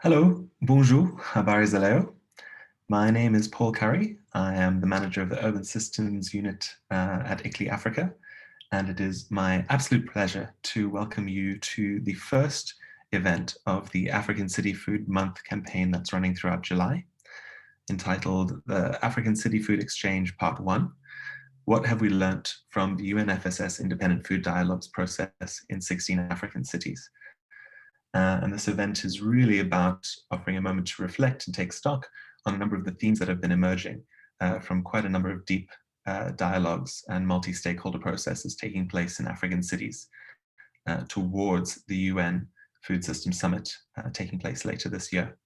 Hello, bonjour, habari za leo. My name is Paul Curry. I am the manager of the Urban Systems Unit at ICLEI Africa, and it is my absolute pleasure to welcome you to the first event of the African City Food Month campaign that's running throughout July, entitled the African City Food Exchange Part 1. What have we learnt from the UNFSS Independent Food Dialogues process in 16 African cities? And this event is really about offering a moment to reflect and take stock on a number of the themes that have been emerging from quite a number of deep dialogues and multi-stakeholder processes taking place in African cities towards the UN Food System Summit taking place later this year.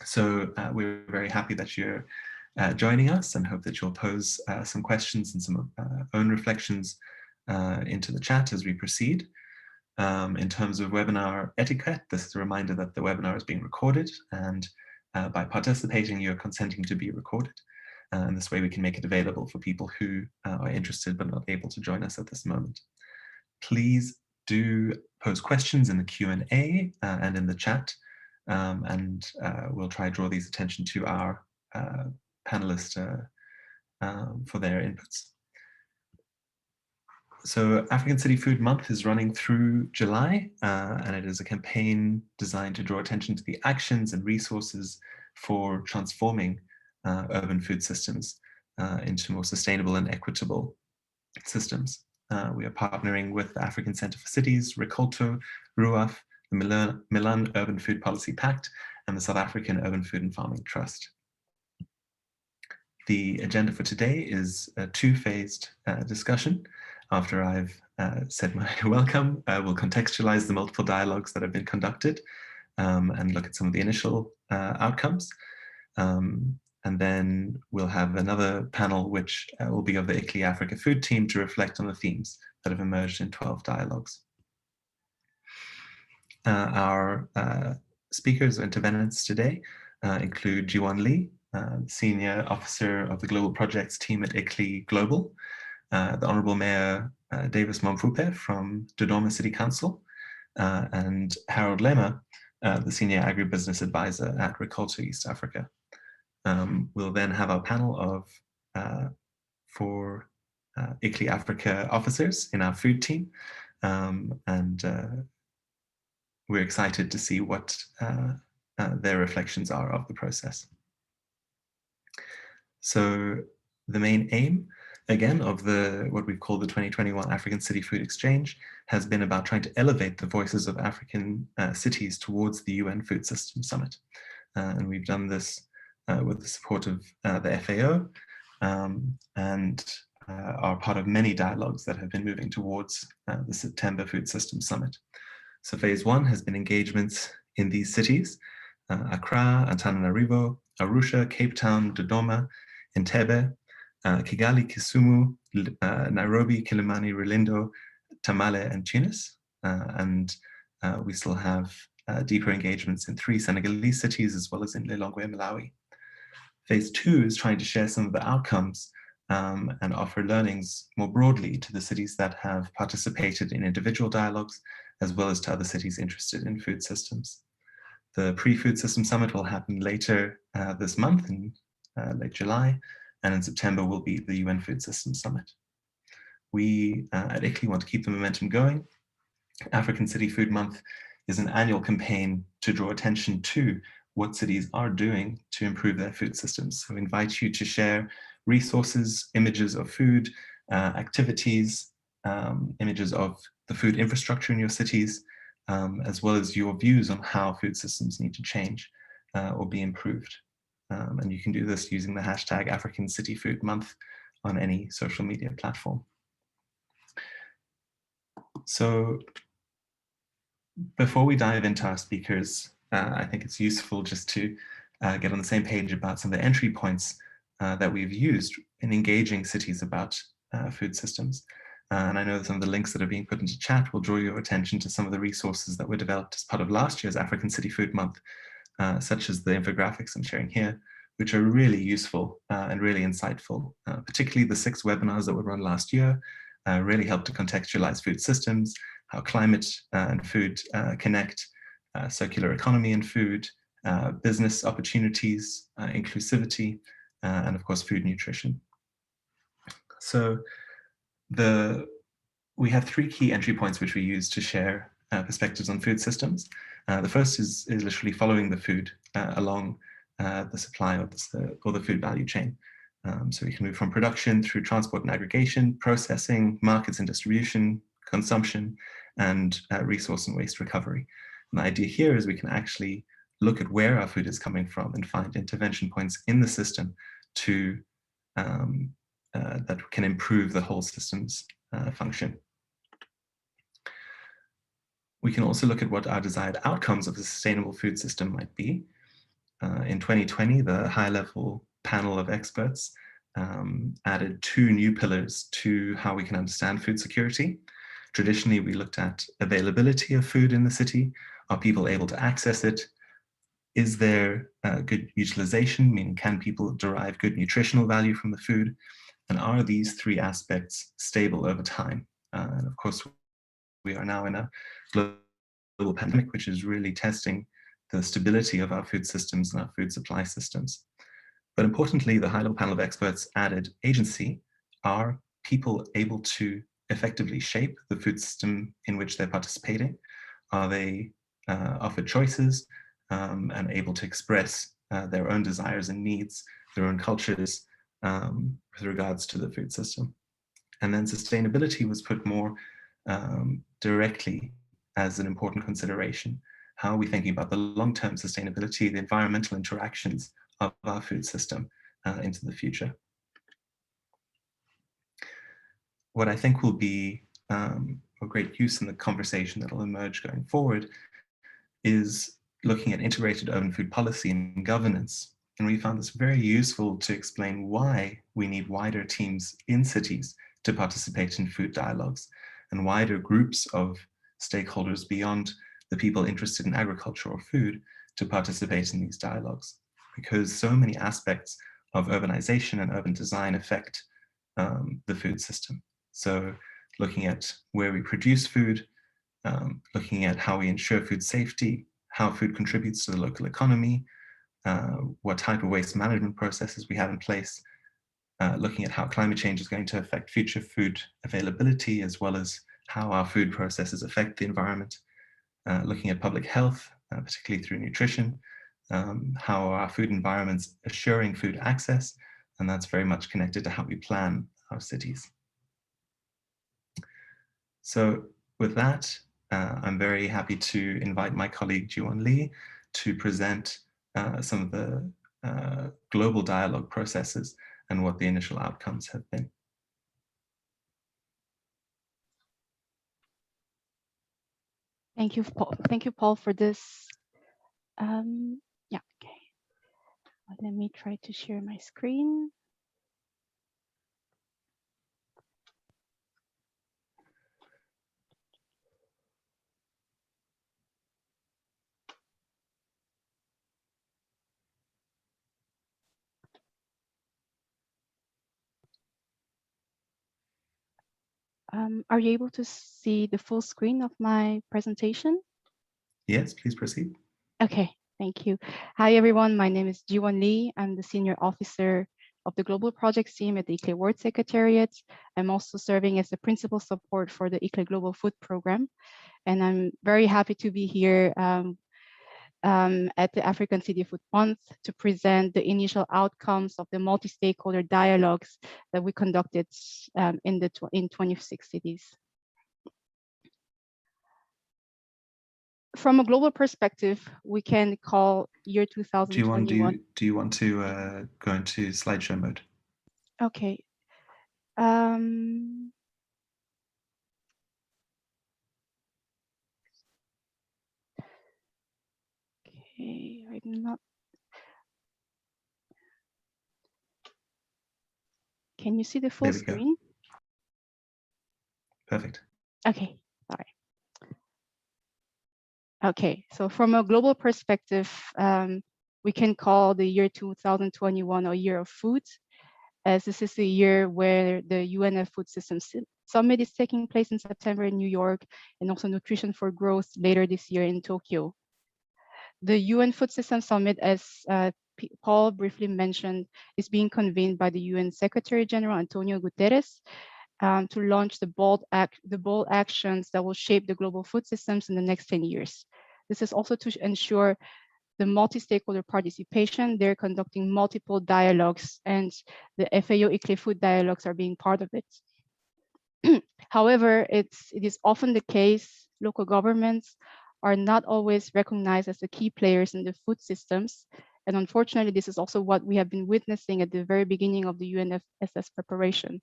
So we're very happy that you're joining us and hope that you'll pose some questions and some own reflections into the chat as we proceed. In terms of webinar etiquette, this is a reminder that the webinar is being recorded, and by participating, you're consenting to be recorded. And this way we can make it available for people who are interested but not able to join us at this moment. Please do pose questions in the Q&A and in the chat, and we'll try to draw these attention to our panelists for their inputs. So African City Food Month is running through July, and it is a campaign designed to draw attention to the actions and resources for transforming urban food systems into more sustainable and equitable systems. We are partnering with the African Center for Cities, Ricolto, RUAF, the Milan Urban Food Policy Pact, and the South African Urban Food and Farming Trust. The agenda for today is a two-phased discussion. After I've said my welcome, we'll contextualize the multiple dialogues that have been conducted and look at some of the initial outcomes. And then we'll have another panel, which will be of the ICLEI Africa Food team to reflect on the themes that have emerged in 12 dialogues. Our speakers or intervenants today include Jiwan Lee, Senior Officer of the Global Projects team at ICLEI Global, the Honorable Mayor Davis Momfupe from Dodoma City Council, and Harold Lema, the Senior Agribusiness Advisor at Ricolto East Africa. We'll then have our panel of four ICLEI Africa officers in our food team, and we're excited to see what their reflections are of the process. So the main aim, again, of what we've called the 2021 African City Food Exchange has been about trying to elevate the voices of African cities towards the UN Food System Summit. And we've done this with the support of the FAO and are part of many dialogues that have been moving towards the September Food System Summit. So phase one has been engagements in these cities, Accra, Antananarivo, Arusha, Cape Town, Dodoma, Entebbe, Kigali, Kisumu, Nairobi, Kilimani, Rulindo, Tamale, and Tunis. And we still have deeper engagements in 3 Senegalese cities, as well as in Lilongwe, Malawi. Phase 2 is trying to share some of the outcomes and offer learnings more broadly to the cities that have participated in individual dialogues, as well as to other cities interested in food systems. The pre-Food System Summit will happen later this month in late July, and in September will be the UN Food System Summit. We at ICLEI want to keep the momentum going. African City Food Month is an annual campaign to draw attention to what cities are doing to improve their food systems. So we invite you to share resources, images of food, activities, images of the food infrastructure in your cities, as well as your views on how food systems need to change or be improved. And you can do this using the hashtag African City Food Month on any social media platform. So before we dive into our speakers, I think it's useful just to get on the same page about some of the entry points that we've used in engaging cities about food systems. And I know that some of the links that are being put into chat will draw your attention to some of the resources that were developed as part of last year's African City Food Month, such as the infographics I'm sharing here, which are really useful and really insightful. Particularly the 6 webinars that were run last year really helped to contextualize food systems, how climate and food connect, circular economy and food, business opportunities, inclusivity, and of course, food nutrition. So we have three key entry points which we use to share perspectives on food systems. The first is literally following the food along the supply or the food value chain. So we can move from production through transport and aggregation, processing, markets and distribution, consumption, and resource and waste recovery. And the idea here is we can actually look at where our food is coming from and find intervention points in the system to that can improve the whole system's function. We can also look at what our desired outcomes of a sustainable food system might be. In 2020, the high-level panel of experts added two new pillars to how we can understand food security. Traditionally, we looked at availability of food in the city. Are people able to access it? Is there good utilization, meaning can people derive good nutritional value from the food? And are these three aspects stable over time? And of course, we are now in a global pandemic, which is really testing the stability of our food systems and our food supply systems. But importantly, the high-level panel of experts added agency. Are people able to effectively shape the food system in which they're participating? Are they offered choices and able to express their own desires and needs, their own cultures with regards to the food system? And then sustainability was put more directly as an important consideration. How are we thinking about the long-term sustainability, the environmental interactions of our food system into the future? What I think will be of great use in the conversation that will emerge going forward is looking at integrated urban food policy and governance. And we found this very useful to explain why we need wider teams in cities to participate in food dialogues and wider groups of stakeholders beyond the people interested in agriculture or food to participate in these dialogues, because so many aspects of urbanization and urban design affect the food system. So looking at where we produce food, looking at how we ensure food safety, how food contributes to the local economy, what type of waste management processes we have in place, looking at how climate change is going to affect future food availability, as well as how our food processes affect the environment, looking at public health, particularly through nutrition, how are our food environments assuring food access, and that's very much connected to how we plan our cities. So with that, I'm very happy to invite my colleague Jiwon Lee to present some of the global dialogue processes and what the initial outcomes have been. Thank you, Paul. Thank you, Paul, for this. Yeah, okay. Let me try to share my screen. Are you able to see the full screen of my presentation? Yes, please proceed. Okay, thank you. Hi, everyone. My name is Jiwon Lee. I'm the Senior Officer of the Global Projects team at the Etiquette World Secretariat. I'm also serving as the Principal Support for the Etiquette Global Food Program. And I'm very happy to be here at the African City Food Month to present the initial outcomes of the multi-stakeholder dialogues that we conducted in 26 cities. From a global perspective, we can call year 2021. Do you want to go into slideshow mode? Okay. Okay, I'm not. Can you see the full screen? Perfect. Okay, sorry. Okay, so from a global perspective, we can call the year 2021 a year of food, as this is the year where the UN Food Systems Summit is taking place in September in New York, and also Nutrition for Growth later this year in Tokyo. The UN Food System Summit, as Paul briefly mentioned, is being convened by the UN Secretary General Antonio Guterres to launch the bold actions that will shape the global food systems in the next 10 years. This is also to ensure the multi-stakeholder participation. They're conducting multiple dialogues, and the FAO ICLE food dialogues are being part of it. However, it is often the case local governments are not always recognized as the key players in the food systems. And unfortunately, this is also what we have been witnessing at the very beginning of the UNFSS preparation.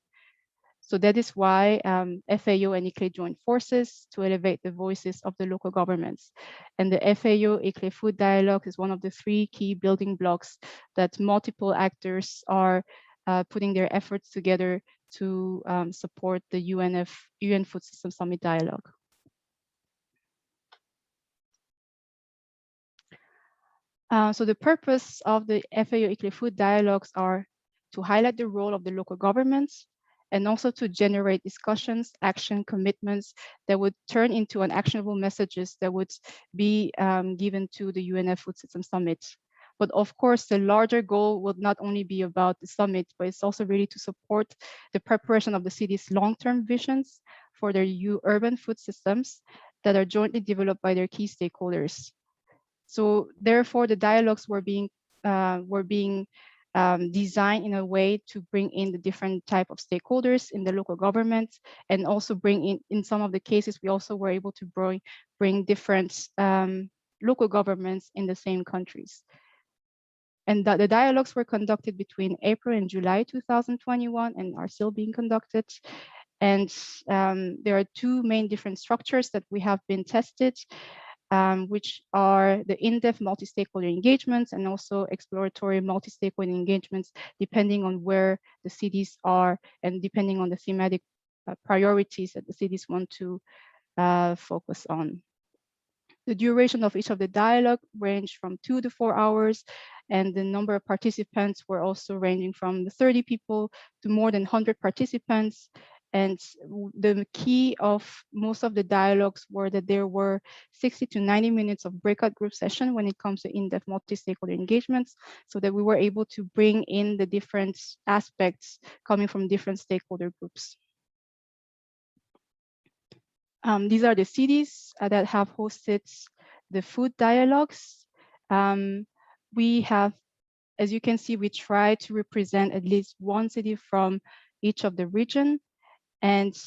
So that is why FAO and ICLE joined forces to elevate the voices of the local governments. And the FAO ICLE Food Dialogue is one of the 3 key building blocks that multiple actors are putting their efforts together to support the UN Food System Summit dialogue. So the purpose of the FAO ICLE Food Dialogues are to highlight the role of the local governments, and also to generate discussions, action, commitments that would turn into actionable messages that would be given to the UNF Food System Summit. But of course, the larger goal would not only be about the summit, but it's also really to support the preparation of the city's long-term visions for their urban food systems that are jointly developed by their key stakeholders. So therefore, the dialogues were being designed in a way to bring in the different type of stakeholders in the local government, and also bring in some of the cases, we also were able to bring different local governments in the same countries. And the dialogues were conducted between April and July 2021 and are still being conducted. And there are 2 main different structures that we have been tested, which are the in-depth multi-stakeholder engagements and also exploratory multi-stakeholder engagements, depending on where the cities are and depending on the thematic priorities that the cities want to focus on. The duration of each of the dialogue ranged from 2 to 4 hours, and the number of participants were also ranging from the 30 people to more than 100 participants. And the key of most of the dialogues were that there were 60 to 90 minutes of breakout group session when it comes to in-depth multi-stakeholder engagements, so that we were able to bring in the different aspects coming from different stakeholder groups. These are the cities that have hosted the food dialogues. We have, as you can see, we try to represent at least 1 city from each of the region. And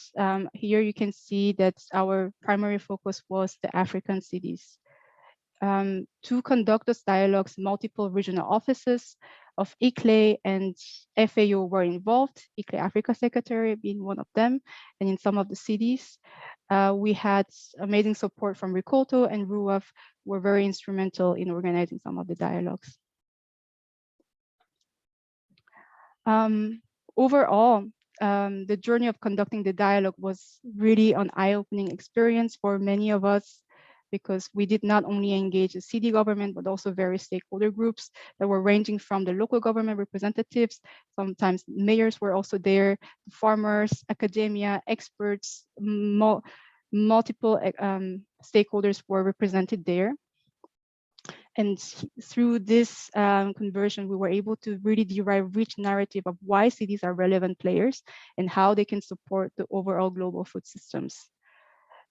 here you can see that our primary focus was the African cities. To conduct those dialogues, multiple regional offices of ICLE and FAO were involved, ICLE Africa Secretary being one of them, and in some of the cities. We had amazing support from Ricolto, and RUAF were very instrumental in organizing some of the dialogues. Overall, the journey of conducting the dialogue was really an eye-opening experience for many of us, because we did not only engage the city government, but also various stakeholder groups that were ranging from the local government representatives. Sometimes mayors were also there, farmers, academia, experts, multiple stakeholders were represented there. And through this conversion, we were able to really derive rich narrative of why cities are relevant players and how they can support the overall global food systems.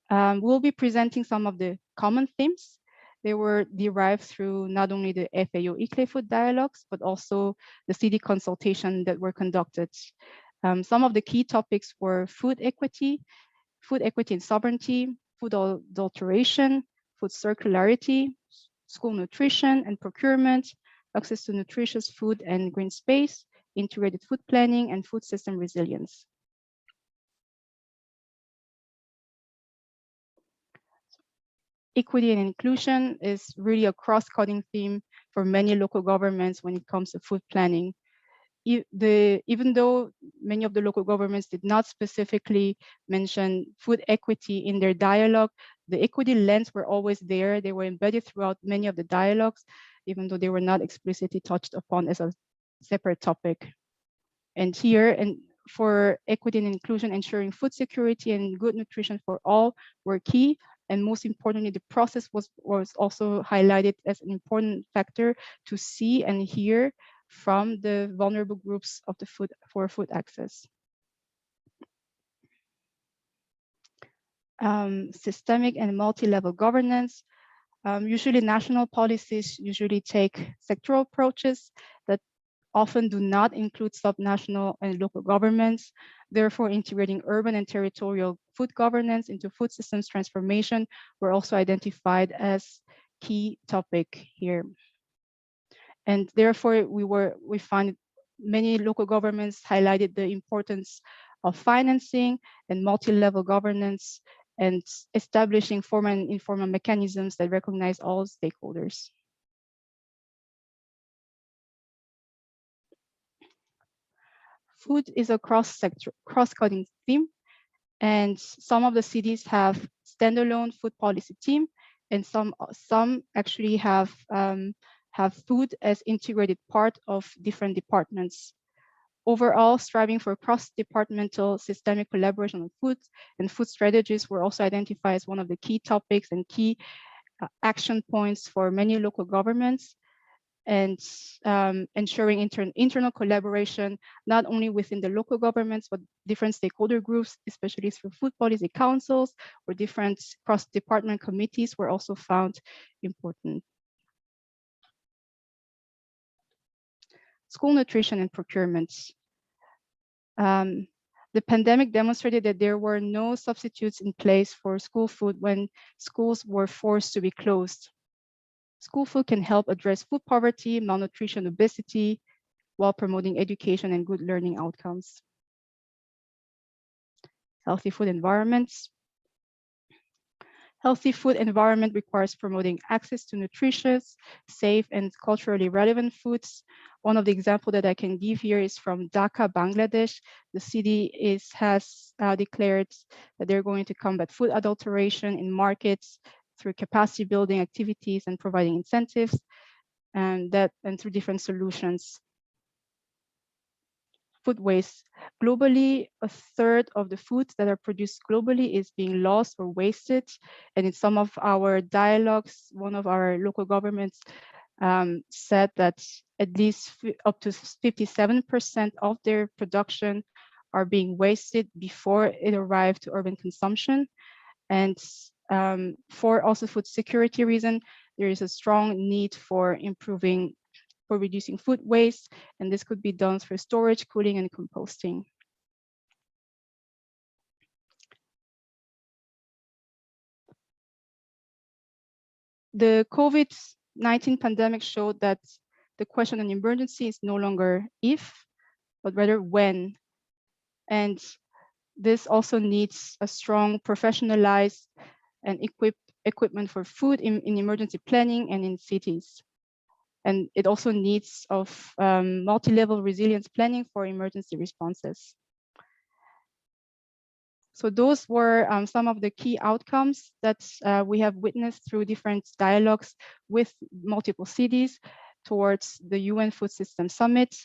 We'll be presenting some of the common themes. They were derived through not only the FAO ICLE food dialogues, but also the city consultation that were conducted. Some of the key topics were food equity and sovereignty, food adulteration, food circularity, school nutrition and procurement, access to nutritious food and green space, integrated food planning, and food system resilience. Equity and inclusion is really a cross-cutting theme for many local governments when it comes to food planning. Even though many of the local governments did not specifically mention food equity in their dialogue, the equity lens were always there. They were embedded throughout many of the dialogues, even though they were not explicitly touched upon as a separate topic. And here, and for equity and inclusion, ensuring food security and good nutrition for all were key. And most importantly, the process was also highlighted as an important factor to see and hear from the vulnerable groups of the food access. Systemic and multi-level governance. Usually national policies usually take sectoral approaches that often do not include subnational and local governments. Therefore, integrating urban and territorial food governance into food systems transformation were also identified as key topic here. And therefore, we find many local governments highlighted the importance of financing and multi-level governance and establishing formal and informal mechanisms that recognize all stakeholders. Food is a cross-cutting theme, and some of the cities have standalone food policy team, and some actually have food as integrated part of different departments. Overall, striving for cross-departmental systemic collaboration on food and food strategies were also identified as one of the key topics and key action points for many local governments, and ensuring internal collaboration, not only within the local governments, but different stakeholder groups, especially through food policy councils or different cross-department committees were also found important. School nutrition and procurement. The pandemic demonstrated that there were no substitutes in place for school food when schools were forced to be closed. School food can help address food poverty, malnutrition, obesity, while promoting education and good learning outcomes. Healthy food environments. Healthy food environment requires promoting access to nutritious, safe, and culturally relevant foods. One of the examples that I can give here is from Dhaka, Bangladesh. The city has declared that they're going to combat food adulteration in markets through capacity building activities and providing incentives, and through different solutions. Food waste. Globally, a third of the foods that are produced globally is being lost or wasted. And in some of our dialogues, one of our local governments said that at least up to 57% of their production are being wasted before it arrived to urban consumption. And for also food security reason, there is a strong need for reducing food waste, and this could be done through storage, cooling, and composting. The COVID-19 pandemic showed that the question on emergency is no longer if, but rather when. And this also needs a strong, professionalized, and equipment for food in emergency planning and in cities. And it also needs of multi-level resilience planning for emergency responses. So those were some of the key outcomes that we have witnessed through different dialogues with multiple cities towards the UN Food System Summit.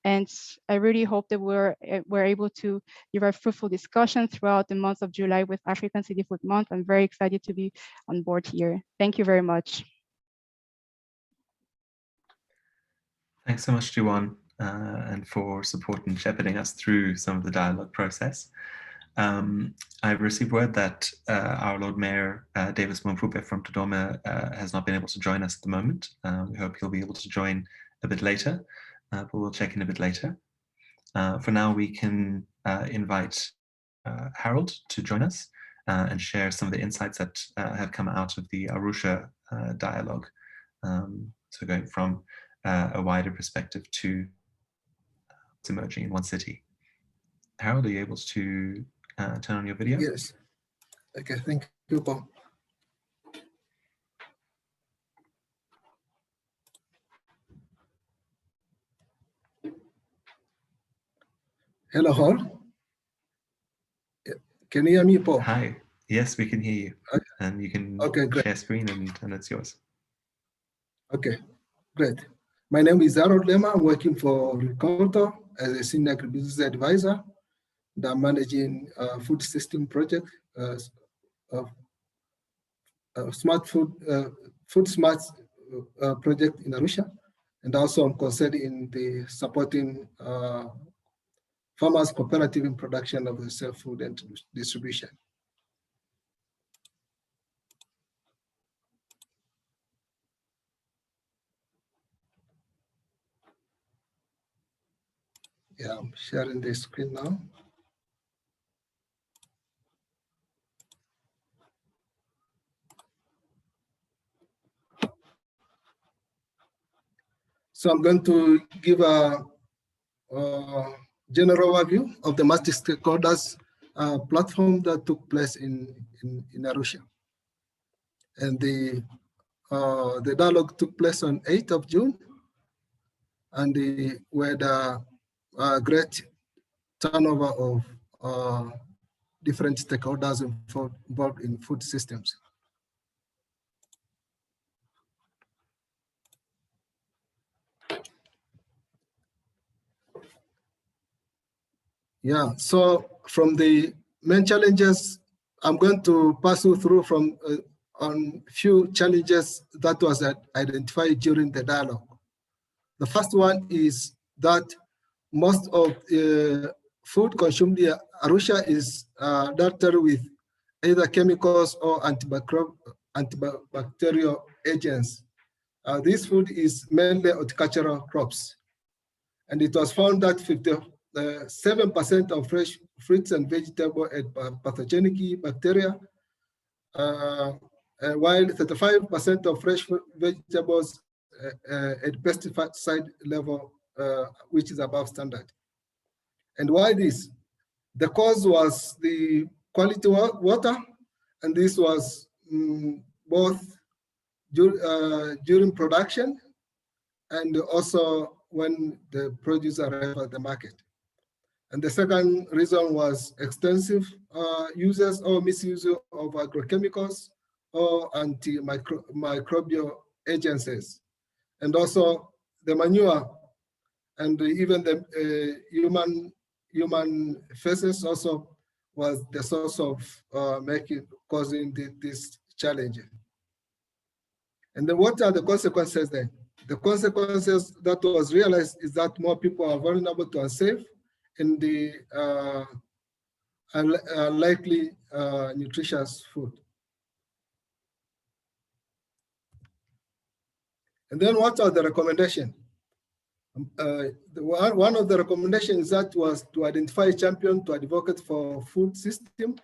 And I really hope that we're able to give a fruitful discussion throughout the month of July with African City Food Month. I'm very excited to be on board here. Thank you very much. Thanks so much, Jiwon, and for support and shepherding us through some of the dialogue process. I've received word that our Lord Mayor, Davis Mwampupe from Dodoma, has not been able to join us at the moment. We hope he'll be able to join a bit later, but we'll check in a bit later. For now, we can invite Harold to join us and share some of the insights that have come out of the Arusha dialogue. So going from a wider perspective to what's emerging in one city. Harold, are you able to turn on your video? Yes. Okay, thank you, Paul. Hello, all. Can you hear me, Paul? Hi. Yes, we can hear you. Okay. And you can share screen and it's yours. Okay, great. My name is Harold Lema. I'm working for Ricoto as a senior agribusiness advisor. I'm managing a food system project smart food smart project in Arusha, and also I'm concerned in the supporting farmers cooperative in production of the self-food and distribution. Yeah, I'm sharing the screen now. So I'm going to give a general overview of the multi-stakeholders platform that took place in Arusha. And the dialogue took place on 8th of June, and we had a great turnover of different stakeholders involved in food systems. Yeah, so from the main challenges, I'm going to pass you through from on few challenges that was identified during the dialogue. The first one is that most of food consumed in Arusha is adulterated with either chemicals or antibacterial agents. This food is mainly horticultural crops. And it was found that 57% of fresh fruits and vegetables had pathogenic bacteria, while 35% of fresh vegetables at pesticide level, which is above standard. And why this? The cause was the quality water, and this was both during production and also when the produce arrived at the market. And the second reason was extensive uses or misuse of agrochemicals or antimicrobial agencies. And also the manure and even the human feces also was the source of causing this challenge. And then what are the consequences then? The consequences that was realized is that more people are vulnerable to unsafe and the unlikely nutritious food. And then what are the recommendations? One of the recommendations that was to identify a champion to advocate for food system.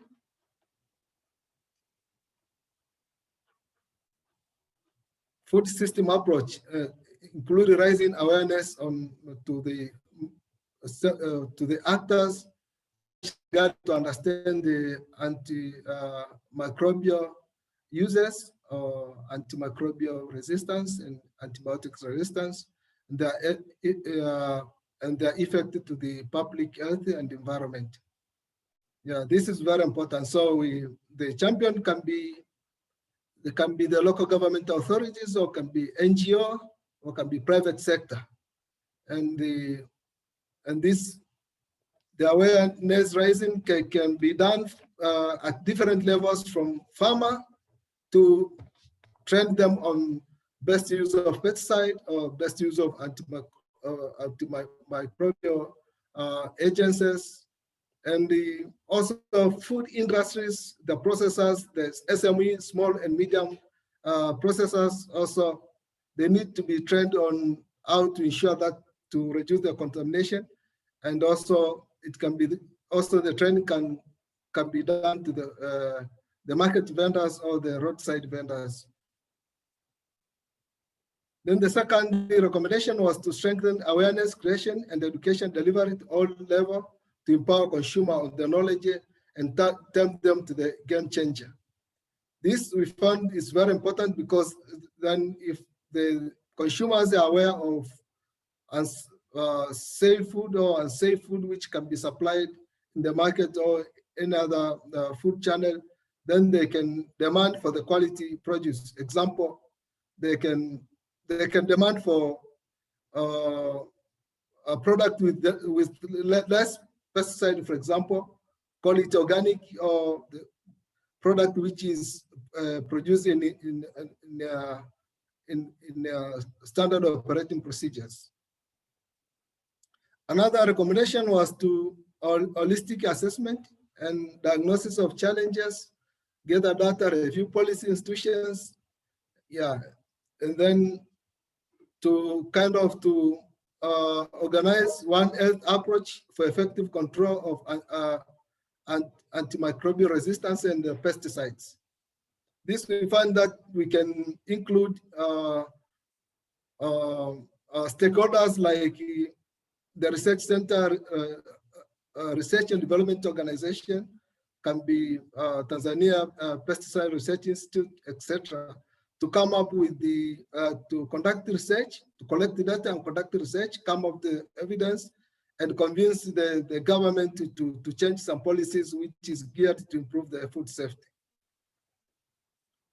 Food system approach, including raising awareness to the actors to understand the antimicrobial uses or antimicrobial resistance and antibiotics resistance, and their effect to the public health and environment. Yeah, this is very important. So the champion can be the local government authorities, or can be NGO, or can be private sector. And the awareness raising can be done at different levels, from farmer to train them on best use of pesticide or best use of antimicrobial agencies. And also food industries, the processors, the SME, small and medium processors, also, they need to be trained on how to ensure that to reduce the contamination. And also it can be, also the training can be done to the market vendors or the roadside vendors. Then the second recommendation was to strengthen awareness creation and education delivery at all levels, to empower consumer on the knowledge and turn them to the game changer. This we found is very important, because then if the consumers are aware of safe food or unsafe food which can be supplied in the market or any other food channel, then they can demand for the quality produce. Example, they can demand for a product with less pesticide, for example, call it organic, or product which is produced in standard operating procedures. Another recommendation was to holistic assessment and diagnosis of challenges, gather data, review policy institutions, and then to kind of organize one health approach for effective control of antimicrobial resistance and pesticides. This we find that we can include stakeholders like the research center, research and development organization, can be Tanzania Pesticide Research Institute, etc., to come up with to conduct the research, to collect the data and conduct the research, come up with the evidence, and convince the government to change some policies which is geared to improve the food safety.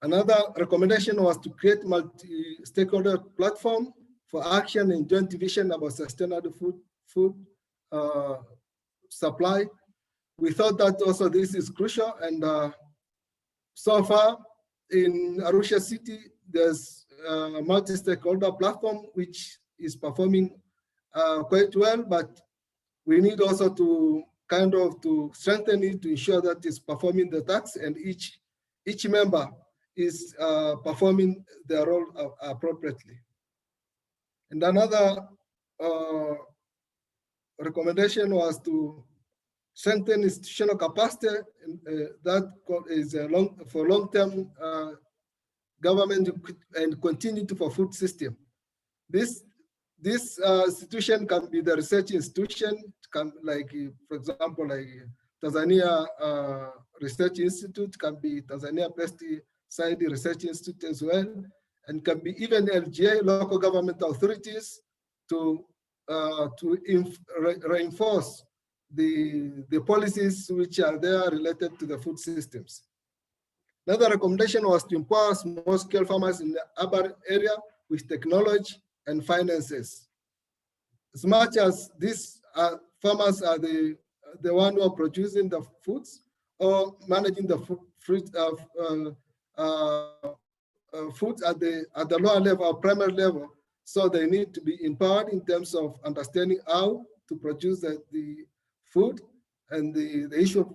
Another recommendation was to create multi-stakeholder platform for action and joint vision about sustainable food supply. We thought that also this is crucial, and so far in Arusha City, there's a multi-stakeholder platform which is performing quite well, but we need also to kind of to strengthen it to ensure that it's performing the task, and each member is performing their role appropriately. And another recommendation was to strengthen institutional capacity that is for long-term government and continuity for food system. This institution can be the research institution, can like, for example, like Tanzania Research Institute, can be Tanzania Pesticide Research Institute as well, and can be even LGA, local government authorities, to reinforce the policies which are there related to the food systems. Another recommendation was to empower small-scale farmers in the urban area with technology and finances. As much as these farmers are the one who are producing the foods or managing the foods at the lower level or primary level, so they need to be empowered in terms of understanding how to produce the food and the issue of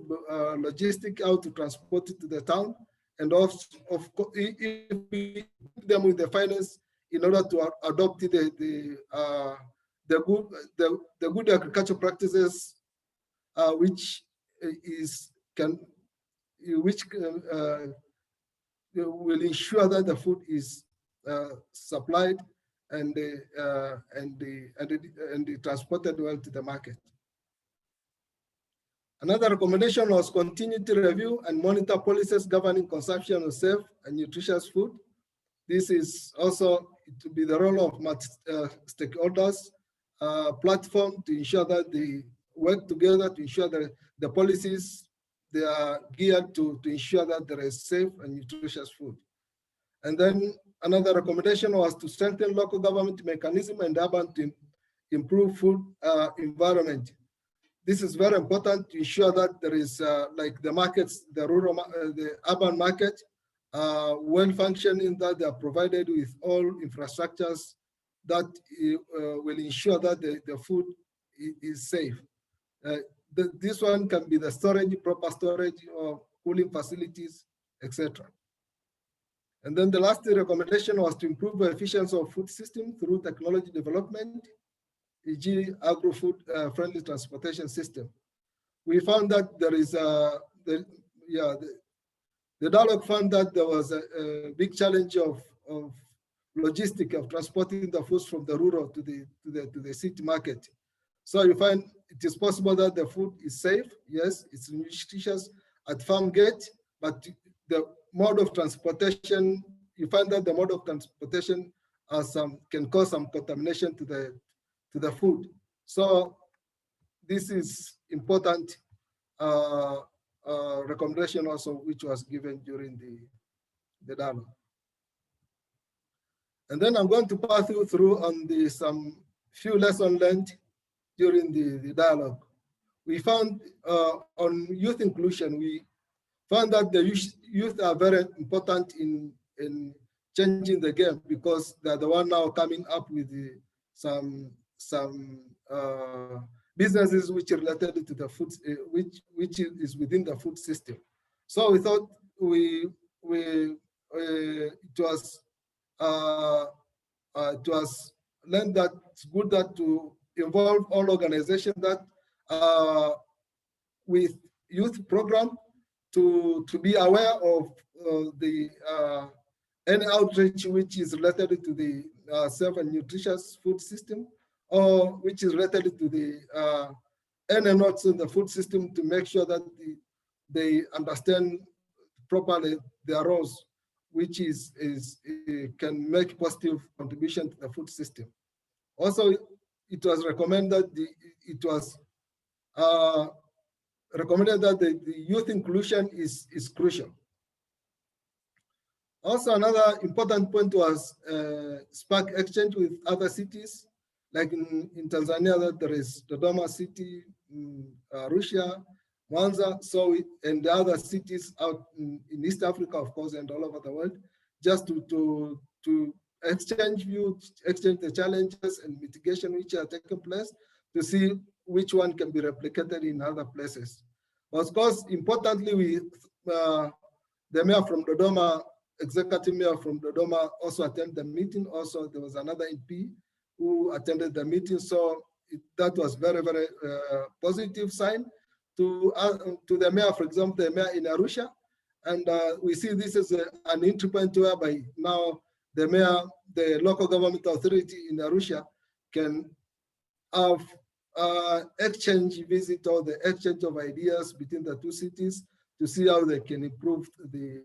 logistics, how to transport it to the town, and also, of course, if we give them with the finance in order to adopt the good agricultural practices, which will ensure that the food is supplied and transported well to the market. Another recommendation was continue to review and monitor policies governing consumption of safe and nutritious food. This is also to be the role of stakeholders platform to ensure that they work together to ensure that the policies, they are geared to ensure that there is safe and nutritious food. And then another recommendation was to strengthen local government mechanism and urban to improve food environment. This is very important to ensure that there is like the markets, the rural, the urban market, well functioning, that they are provided with all infrastructures that will ensure that the food is safe. This one can be the storage, proper storage, or cooling facilities, etc. And then the last recommendation was to improve the efficiency of food system through technology development, e.g. agro-food friendly transportation system. We found that there is the dialogue found that there was a big challenge of logistics of transporting the foods from the rural to the city market. So you find it is possible that the food is safe, yes, it's nutritious at farm gate, but the mode of transportation, you find that the mode of transportation can cause some contamination to the food. So this is important recommendation also, which was given during the dialogue. And then I'm going to pass you through on some few lessons learned during the dialogue. We found on youth inclusion, found that the youth are very important in changing the game, because they're the one now coming up with some businesses which are related to the food, which is within the food system. So we thought it was learned that it's good that to involve all organizations that with youth program to be aware of any outreach which is related to the safe and nutritious food system, or which is related to the any notes in the food system, to make sure that they understand properly their roles, which can make positive contribution to the food system. Also, it was recommended that the youth inclusion is crucial. Also, another important point was spark exchange with other cities, like in Tanzania, that there is Dodoma city, Arusha, Mwanza, and the other cities out in East Africa, of course, and all over the world, just to exchange views, exchange the challenges and mitigation which are taking place, to see which one can be replicated in other places. Of course, importantly, the mayor from Dodoma, executive mayor from Dodoma, also attended the meeting. Also, there was another MP who attended the meeting. So that was very, very positive sign to the mayor, for example, the mayor in Arusha. And we see this as an entry point whereby now the mayor, the local government authority in Arusha can have exchange visit, or the exchange of ideas between the two cities, to see how they can improve the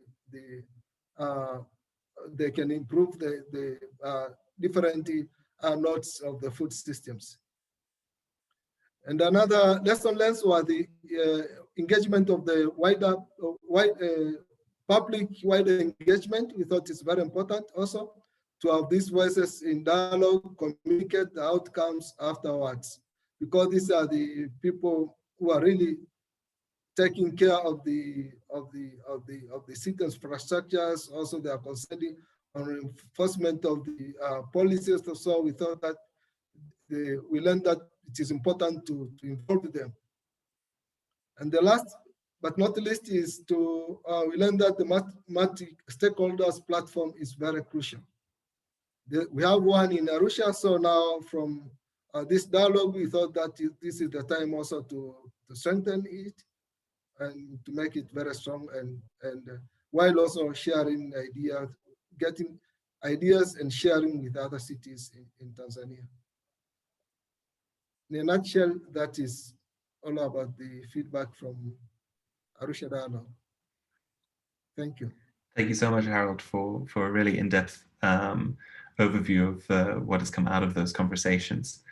different nodes of the food systems. And another lesson learned was the engagement of the public wider engagement. We thought it's very important also to have these voices in dialogue, communicate the outcomes afterwards, because these are the people who are really taking care of the city infrastructures. Also, they are concerned on enforcement of the policies. So we thought that we learned that it is important to involve them. And the last but not least is we learned that the multi-stakeholders platform is very crucial. We have one in Arusha, so now from this dialogue, we thought that this is the time also to strengthen it and to make it very strong, and while also sharing ideas, getting ideas and sharing with other cities in Tanzania. In a nutshell, that is all about the feedback from Arusha Dialogue. Thank you. Thank you so much, Harold, for a really in-depth overview of what has come out of those conversations.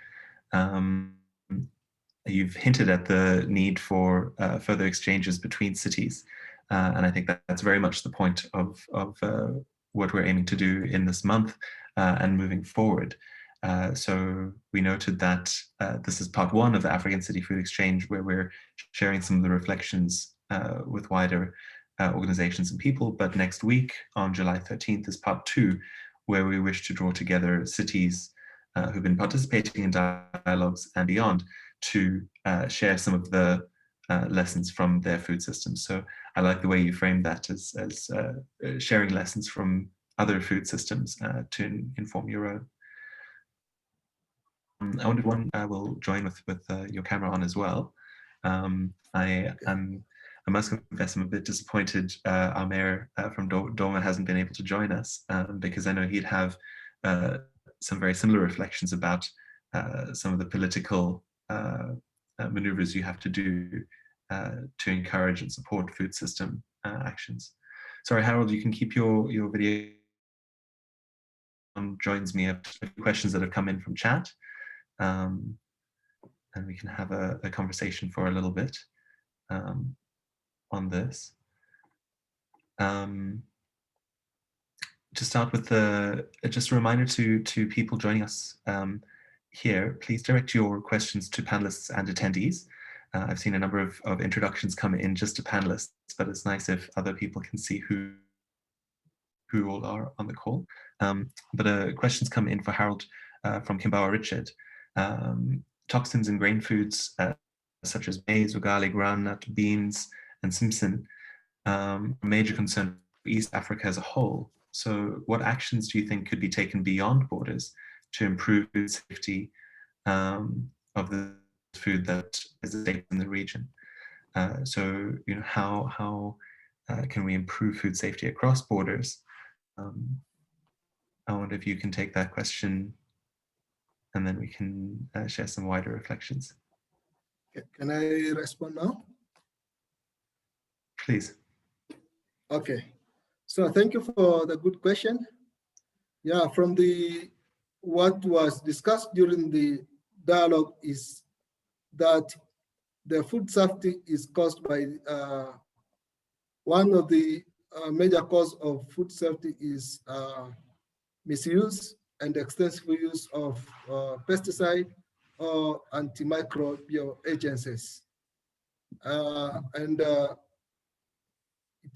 You've hinted at the need for further exchanges between cities, and I think that's very much the point of what we're aiming to do in this month and moving forward. So we noted that this is part one of the African City Food Exchange, where we're sharing some of the reflections with wider organizations and people. But next week, on July 13th, is part two, where we wish to draw together cities who've been participating in dialogues and beyond to share some of the lessons from their food systems. So I like the way you framed that as sharing lessons from other food systems to inform your own. I wondered one will join with your camera on as well. I must confess I'm a bit disappointed our mayor from Dodoma hasn't been able to join us, because I know he'd have some very similar reflections about some of the political maneuvers you have to do to encourage and support food system actions. Sorry, Harold, you can keep your video on. Joins me a few questions that have come in from chat, and we can have a conversation for a little bit on this. To start with, just a reminder to people joining us here, please direct your questions to panelists and attendees. I've seen a number of introductions come in just to panelists, but it's nice if other people can see who all are on the call. But questions come in for Harold from Kimbawa Richard. Toxins in grain foods such as maize, ugali, groundnut, beans, and simsim, a major concern for East Africa as a whole. So what actions do you think could be taken beyond borders to improve food safety of the food that is a staple in the region? So, you know, how can we improve food safety across borders? I wonder if you can take that question, and then we can share some wider reflections. Can I respond now? Please. Okay. So thank you for the good question. Yeah, from what was discussed during the dialogue is that the food safety is caused by one of the major cause of food safety is misuse and extensive use of pesticide or antimicrobial agencies. And it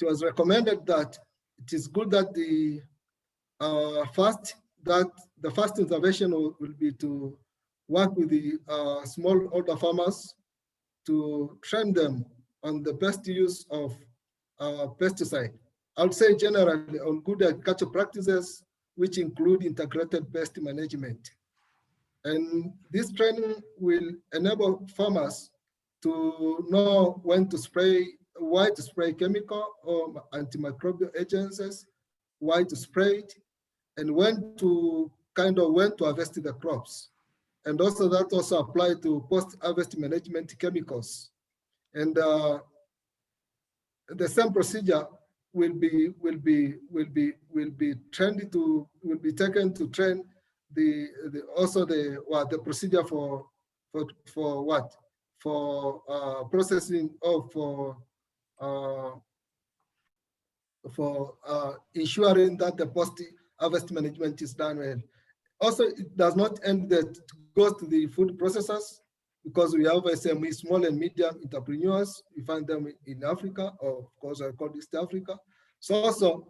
was recommended that it is good that the first intervention will be to work with the smallholder farmers to train them on the best use of pesticide. I would say generally on good agriculture practices, which include integrated pest management. And this training will enable farmers to know when to spray, why to spray chemical or antimicrobial agencies, why to spray it, and when to harvest the crops. And also that also apply to post-harvest management chemicals. And the same procedure will be taken to train the procedure for processing or for ensuring that the post-harvest management is done well. Also, it does not end that it goes to the food processors, because we have SME, small and medium entrepreneurs. We find them in Africa, or of course I call East Africa. So also,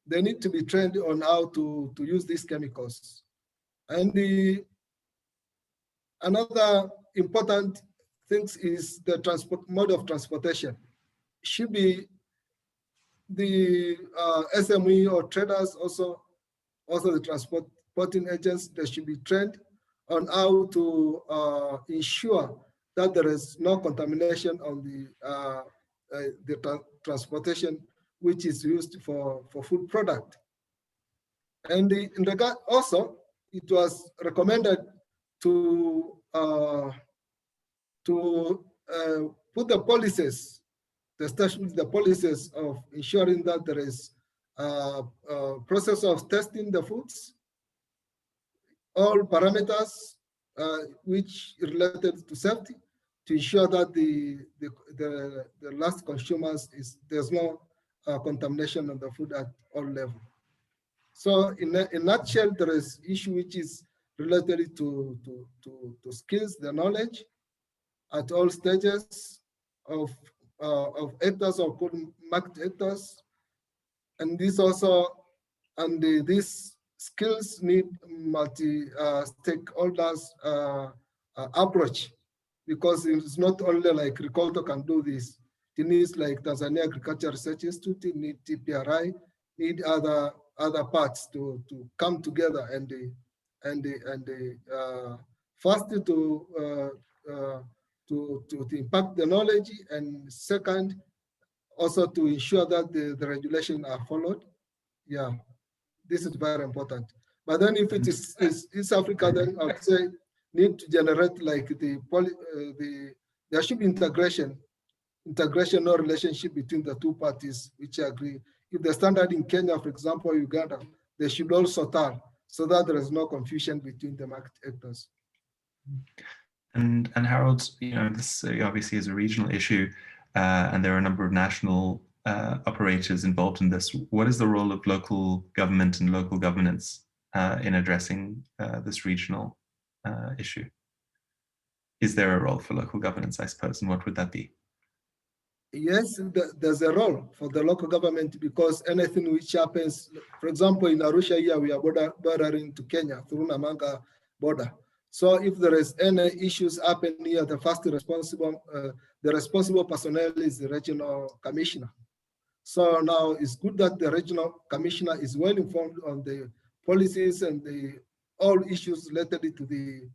they need to be trained on how to use these chemicals. And another important thing is the mode of transportation. Should be the SME or traders, also the transporting agents, they should be trained on how to ensure that there is no contamination on the transportation which is used for food product. And in regard also, it was recommended to put the policies, the policies of ensuring that there is a process of testing the foods, all parameters which related to safety, to ensure that the last consumers there's no contamination of the food at all levels. So in a nutshell, there is issue which is related to skills, the knowledge at all stages of actors or market actors, and this also, and these skills need multi-stakeholders approach, because it's not only like agriculture can do this. It needs like Tanzania Agriculture Research Institute, need TPRI, need other parts to come together and first to impact the knowledge, and second also to ensure that the regulations are followed. Yeah, this is very important. But then if it is East Africa, then I would say need to generate like there should be integration or relationship between the two parties which agree. If the standard in Kenya, for example, Uganda, they should also tell, so that there is no confusion between the market actors. And Harold, you know, this obviously is a regional issue, and there are a number of national operators involved in this. What is the role of local government and local governance in addressing this regional issue? is there a role for local governance, I suppose, and what would that be? Yes, there's a role for the local government because anything which happens, for example, in Arusha here, we are bordering to Kenya through Namanga border. So if there is any issues happen here, the responsible personnel is the regional commissioner. So now it's good that the regional commissioner is well informed on the policies and all issues related to the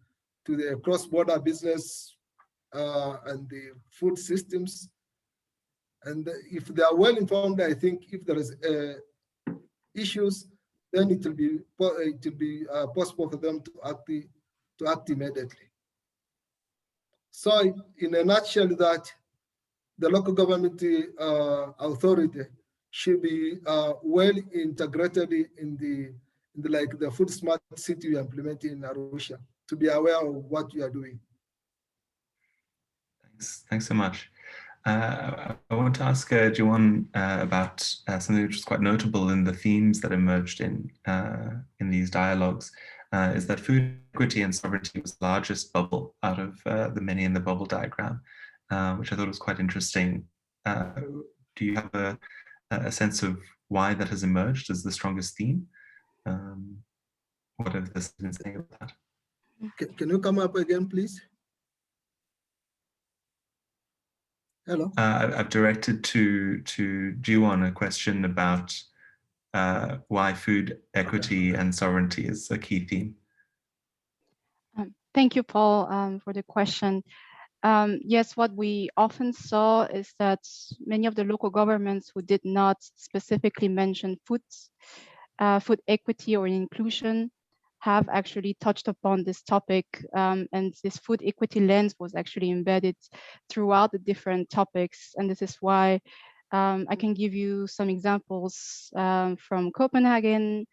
cross-border business and the food systems. And if they are well informed, I think if there is issues, then it will be possible for them to act immediately. So in a nutshell, that the local government authority should be well integrated in the food smart city we are implementing in Arusha, to be aware of what you are doing. Thanks so much. I want to ask Jiwon about something which is quite notable in the themes that emerged in these dialogues, is that food equity and sovereignty was the largest bubble out of the many in the bubble diagram, which I thought was quite interesting. Do you have a sense of why that has emerged as the strongest theme? What have the students saying about that? Can you come up again, please? Hello. I've directed to Jiwon a question about why food equity and sovereignty is a key theme. Thank you, Paul, for the question. Yes, what we often saw is that many of the local governments who did not specifically mention food equity or inclusion have actually touched upon this topic, and this food equity lens was actually embedded throughout the different topics. And this is why I can give you some examples from Copenhagen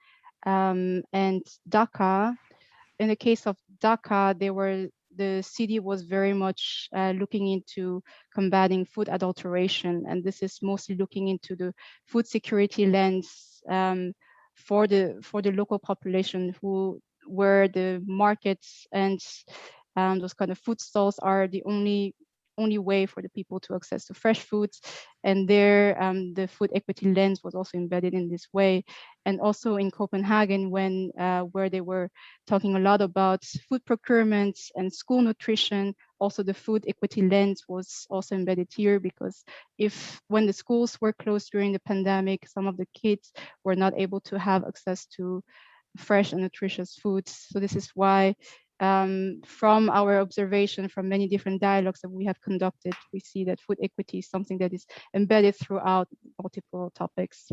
and Dhaka. In the case of Dhaka, the city was very much looking into combating food adulteration, and this is mostly looking into the food security lens for the local population, where the markets and those kind of food stalls are the only way for the people to access to fresh foods. And there the food equity lens was also embedded in this way. And also in Copenhagen, where they were talking a lot about food procurement and school nutrition, also the food equity lens was also embedded here, because when the schools were closed during the pandemic, some of the kids were not able to have access to fresh and nutritious foods. So this is why from our observation from many different dialogues that we have conducted, we see that food equity is something that is embedded throughout multiple topics.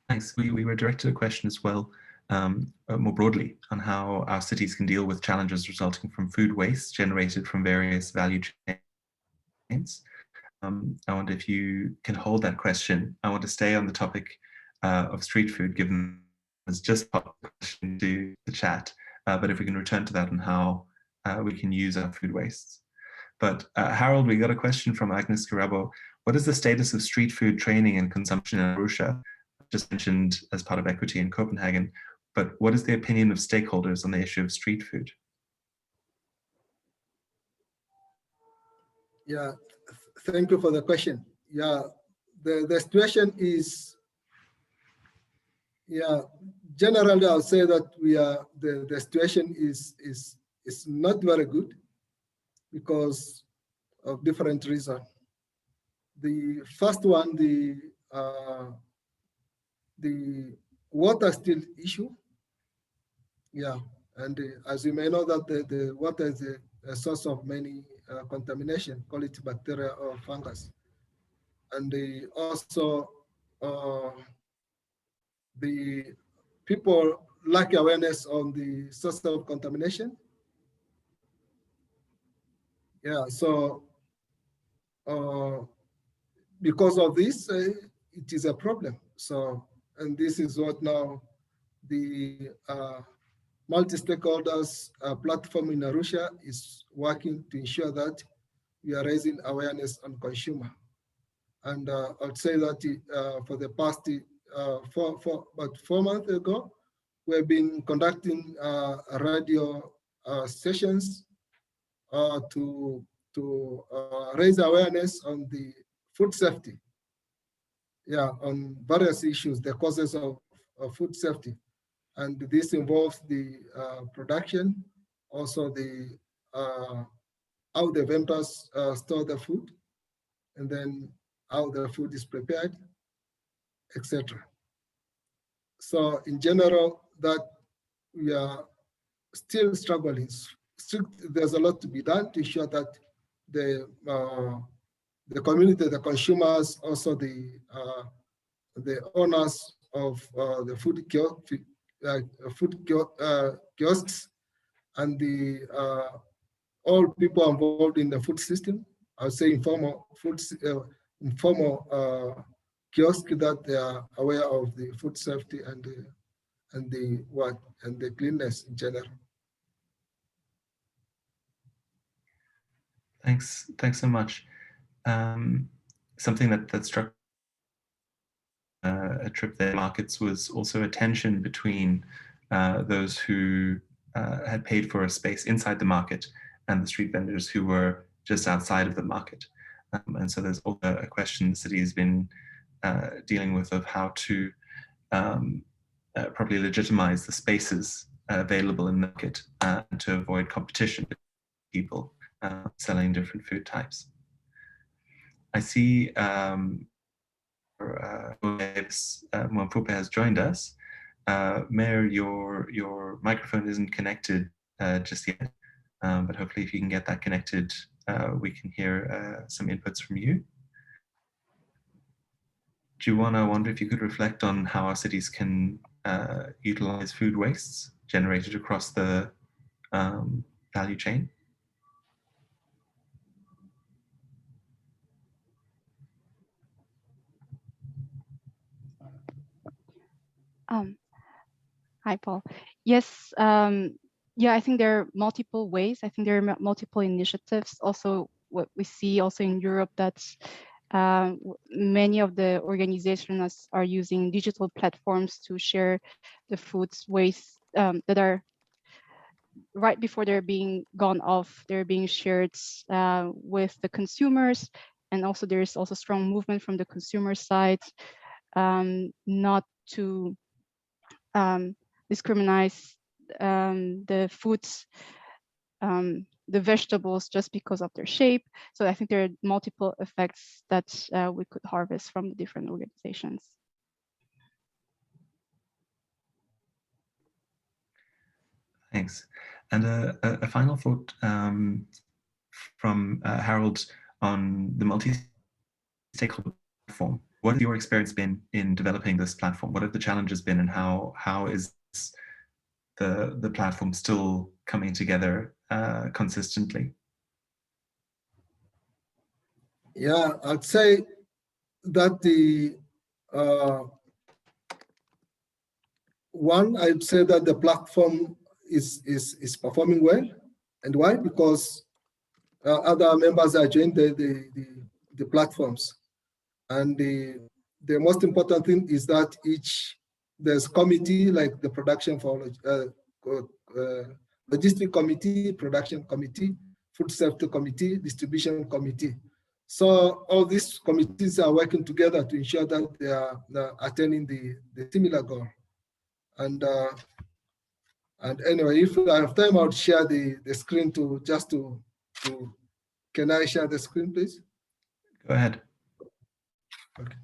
Thanks. We were directed a question as well, more broadly, on how our cities can deal with challenges resulting from food waste generated from various value chains. I wonder if you can hold that question. I want to stay on the topic of street food, given it's just popped the question to the chat, but if we can return to that and how we can use our food wastes. But Harold, we got a question from Agnes Garabo. What is the status of street food training and consumption in Arusha? Just mentioned as part of equity in Copenhagen, but what is the opinion of stakeholders on the issue of street food? Yeah, thank you for the question. Yeah, the situation is, yeah, generally I'll say that the situation is not very good because of different reasons. The first one, the water still issue. Yeah, and as you may know that the water is a source of many contamination, call it bacteria or fungus. And also the people lack awareness on the source of contamination. Yeah, so because of this, it is a problem. So, and this is what now the multi-stakeholders platform in Arusha is working to ensure that we are raising awareness on consumer. And I'd say that for the past about 4 months ago, we have been conducting radio sessions to raise awareness on the food safety. Yeah, on various issues, the causes of food safety. And this involves the production, also the how the vendors store the food, and then how the food is prepared, etc. So in general, that we are still struggling. There's a lot to be done to ensure that the community, the consumers, also the owners of the kiosks, and the all people involved in the food system. I would say informal kiosk, that they are aware of the food safety and the cleanness in general. Thanks so much. Something that struck a trip there markets was also a tension between those who had paid for a space inside the market and the street vendors who were just outside of the market. And so there's also a question the city has been dealing with of how to properly legitimize the spaces available in the market and to avoid competition with people selling different food types. I see Mwampupe has joined us. Mayor, your microphone isn't connected just yet, but hopefully if you can get that connected, we can hear some inputs from you. Juwana, I wonder if you could reflect on how our cities can utilize food wastes generated across the value chain. Hi, Paul. Yes, yeah, I think there are multiple ways. I think there are multiple initiatives. Also, what we see also in Europe, that many of the organizations are using digital platforms to share the foods waste that are right before they're being gone off. They're being shared with the consumers, and also there's also strong movement from the consumer side not to discriminate the foods, the vegetables, just because of their shape. So I think there are multiple effects that we could harvest from the different organizations. Thanks. And a final thought from Harold on the multi-stakeholder platform. What has your experience been in developing this platform? What have the challenges been, and how is the platform still coming together consistently? Yeah, I'd say that I'd say that the platform is performing well. And why? Because other members are joining the platforms. And the most important thing is that there's committee, like the production for logistic committee, production committee, food safety committee, distribution committee. So all these committees are working together to ensure that they are attaining the similar goal. And anyway, if I have time, I would share the screen to can I share the screen, please? Go ahead. Okay.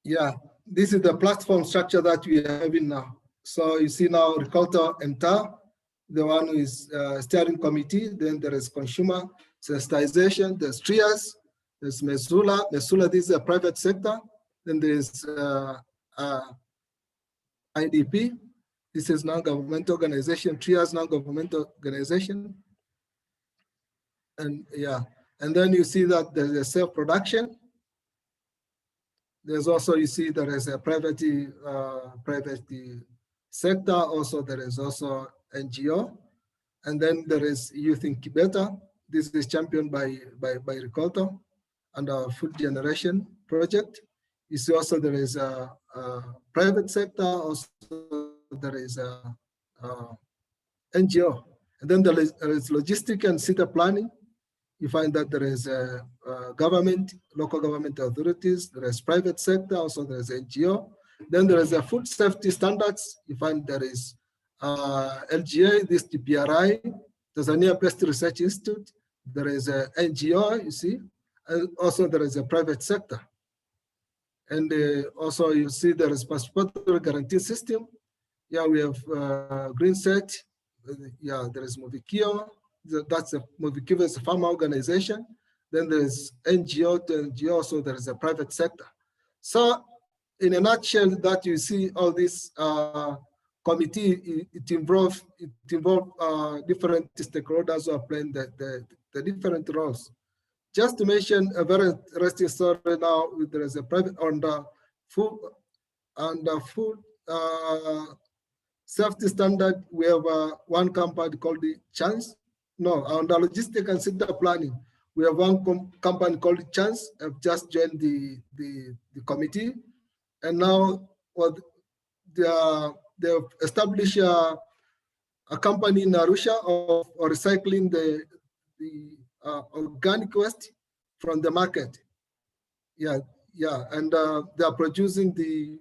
Yeah, this is the platform structure that we are having now. So you see now Ricotta and TAR, the one who is steering committee, then there is consumer sensitization, there's TRIAS, there's Mesula. Mesula, this is a private sector. Then there's IDP, this is non-governmental organization, TRIAS non-governmental organization. And yeah, and then you see that there's a self-production. There's also, you see there is a private sector, also there is also NGO, and then there is youth incubator. This is championed by Ricoto and our food generation project. You see also there is a private sector, also there is a NGO. And then there is logistic and city planning. You find that there is a government, local government authorities, there is private sector, also there is NGO. Then there is a food safety standards. You find there is LGA, this TPRI, Tanzania Pest Research Institute. There is a NGO, you see, and also there is a private sector. And also you see there is participatory guarantee system. Yeah, we have Green Set. Yeah, there is Movikio. That's a Movikio is a farmer organization. Then there's NGO to NGO, so there is a private sector. So in a nutshell, that you see all this committee, it involves different stakeholders who are playing the different roles. Just to mention a very interesting story now, there is a private on the food safety standard. We have one company called the Chance. No, on the logistic and city planning, we have one company called Chance. Have just joined the committee, and now what they have established a company in Arusha of recycling the organic waste from the market. Yeah, and they are producing the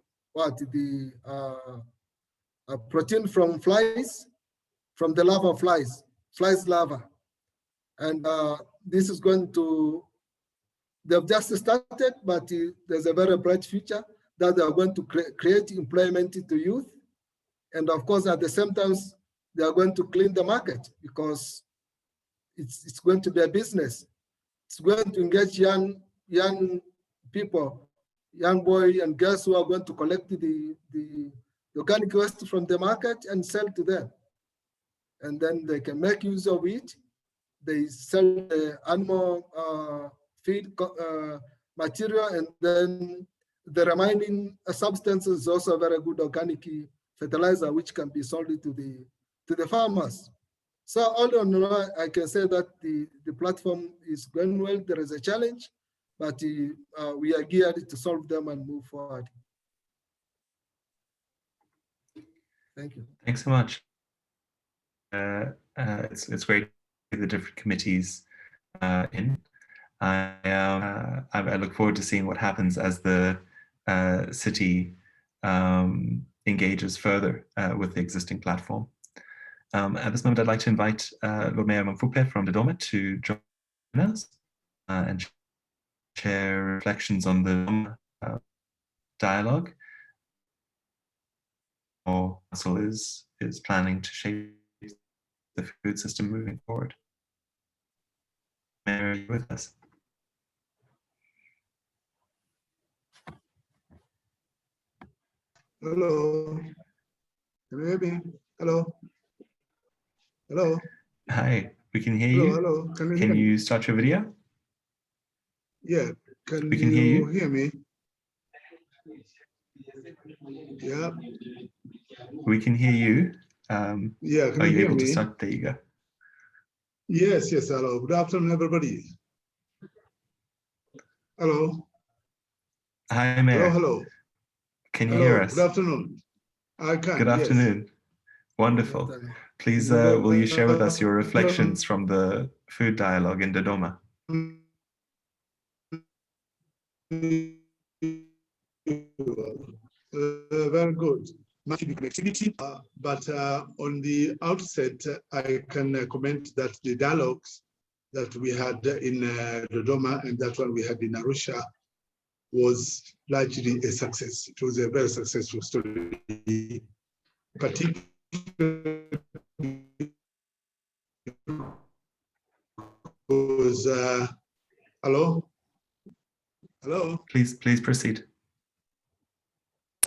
protein from flies, from the larva flies larva. And this is going to, they've just started, but there's a very bright future that they are going to create employment to youth. And of course, at the same time, they are going to clean the market because it's going to be a business. It's going to engage young people, young boys and girls who are going to collect the organic waste from the market and sell to them. And then they can make use of it. They sell the animal feed material, and then the remaining substances is also a very good organic fertilizer, which can be sold to the farmers. So all in all, I can say that the platform is going well. There is a challenge, but we are geared to solve them and move forward. Thank you. Thanks so much. It's great to see the different committees in. I look forward to seeing what happens as the city engages further with the existing platform. At this moment, I'd like to invite Lord Mayor Mangfupe from Dodoma to join us and share reflections on the dialogue. Or Council is planning to shape the food system moving forward. Mayor, are you with us? Hello. Can you hear me? Hello. Hello. Hi, we can hear Hello. you. Hello. Can you start your video? Yeah. We can hear you. Hear me? Yeah. We can hear you. Yeah. Can are you you hear able me? to start? There you go. Yes. Hello. Good afternoon, everybody. Hello. Hi, Mayor. Hello. Can you hear us? Good afternoon. I can. Good afternoon. Yes. Wonderful. Please, will you share with us your reflections from the food dialogue in Dodoma? Very good. Much connectivity, but on the outset, I can comment that the dialogues that we had in Dodoma and that one we had in Arusha was largely a success. It was a very successful story, particularly because, hello? Please proceed.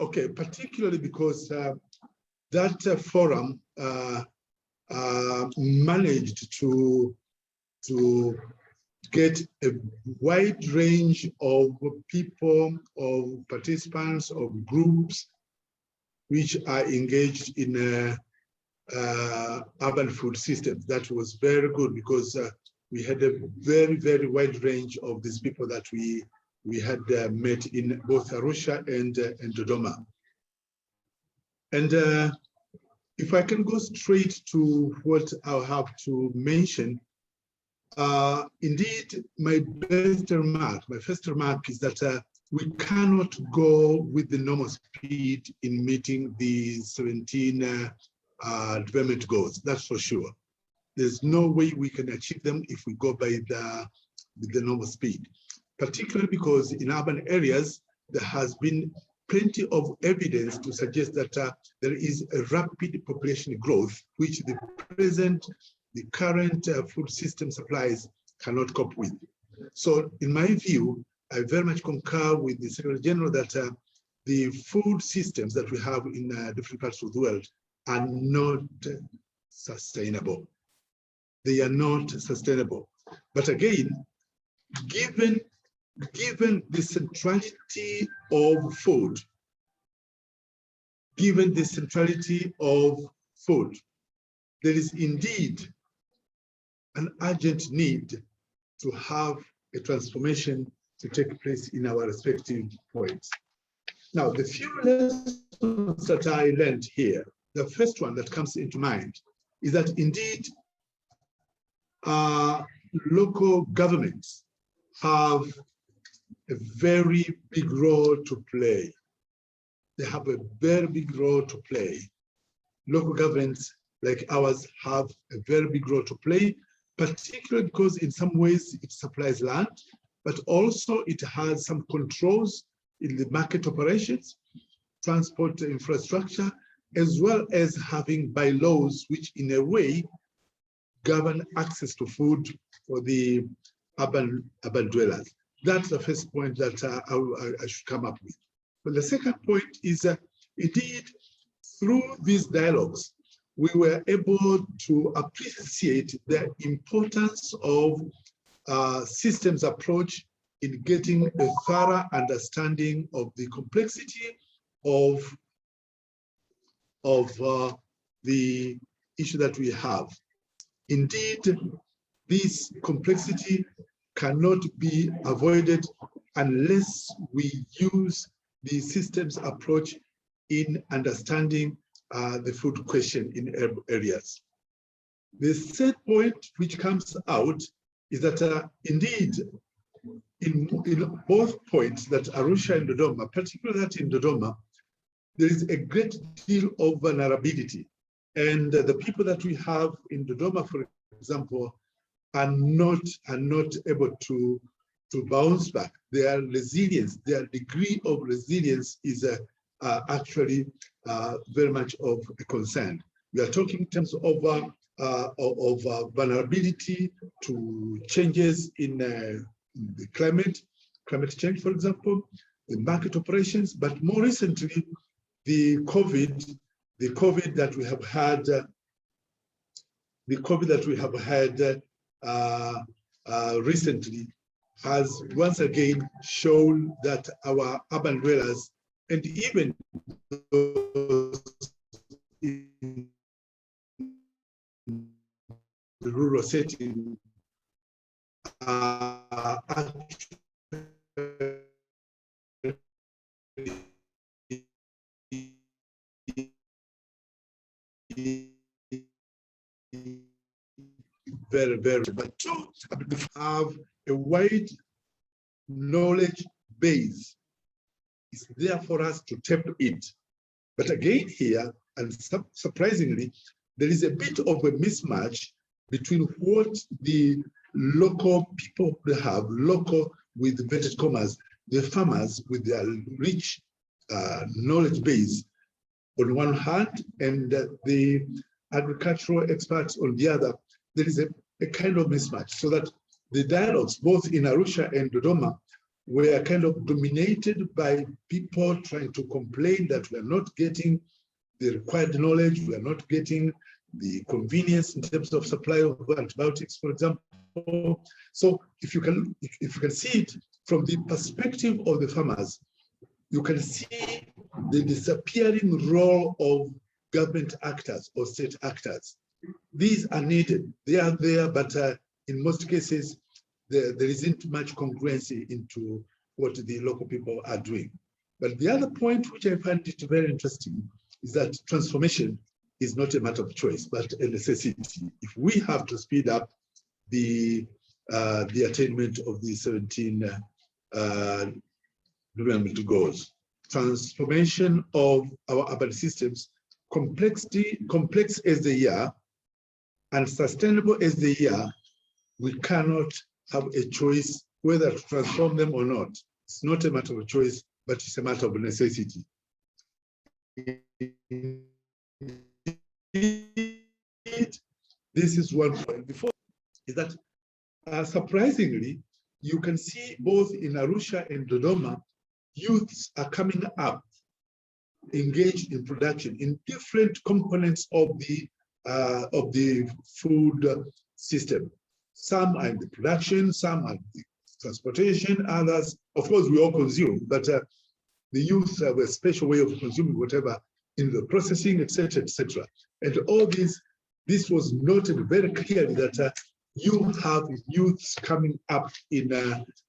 Okay, particularly because that forum managed to to get a wide range of people, of participants, of groups, which are engaged in urban food systems. That was very good because we had a very, very wide range of these people that we had met in both Arusha and Dodoma. And if I can go straight to what I'll have to mention, indeed, my first remark is that we cannot go with the normal speed in meeting the 17 development goals, that's for sure. There's no way we can achieve them if we go by the normal speed, particularly because in urban areas, there has been plenty of evidence to suggest that there is a rapid population growth, which the current food system supplies cannot cope with. So in my view, I very much concur with the Secretary General that the food systems that we have in different parts of the world are not sustainable. They are not sustainable. But again, given the centrality of food, there is indeed an urgent need to have a transformation to take place in our respective points. Now, the few lessons that I learned here, the first one that comes into mind is that indeed local governments have a very big role to play. They have a very big role to play. Local governments like ours have a very big role to play, particularly because in some ways it supplies land, but also it has some controls in the market operations, transport infrastructure, as well as having bylaws which in a way govern access to food for the urban dwellers. That's the first point that I should come up with. But the second point is indeed, through these dialogues, we were able to appreciate the importance of systems approach in getting a thorough understanding of the complexity of the issue that we have. Indeed, this complexity cannot be avoided unless we use the systems approach in understanding the food question in urban areas. The third point which comes out is that indeed, in both points, that Arusha and Dodoma, particularly that in Dodoma, there is a great deal of vulnerability. And the people that we have in Dodoma, for example, are not able to bounce back. Their resilience, their degree of resilience is actually very much of a concern. We are talking in terms of vulnerability to changes in the climate change, for example, the market operations, but more recently, the COVID that we have had, recently has once again shown that our urban dwellers and even those in the rural setting are actually very, but to have a wide knowledge base is there for us to tap it. But again here, and surprisingly, there is a bit of a mismatch between what the local people have, local with inverted commas, the farmers with their rich knowledge base on one hand, and the agricultural experts on the other. There is a kind of mismatch, so that the dialogues, both in Arusha and Dodoma, were kind of dominated by people trying to complain that we are not getting the required knowledge, we are not getting the convenience in terms of supply of antibiotics, for example, example. So if you can see it from the perspective of the farmers, you can see the disappearing role of government actors or state actors. These are needed. They are there, but in most cases, there isn't much congruency into what the local people are doing. But the other point, which I find it very interesting, is that transformation is not a matter of choice, but a necessity. If we have to speed up the attainment of the 17 development goals, transformation of our urban systems, complex as they are, and sustainable as they are, we cannot have a choice whether to transform them or not. It's not a matter of choice, but it's a matter of necessity. This is one point. Before is that surprisingly, you can see both in Arusha and Dodoma, youths are coming up, engaged in production in different components of the food system. Some are in the production, some are in the transportation, others, of course, we all consume, but the youth have a special way of consuming whatever in the processing, etc., etc. And all this was noted very clearly that you have youths coming up in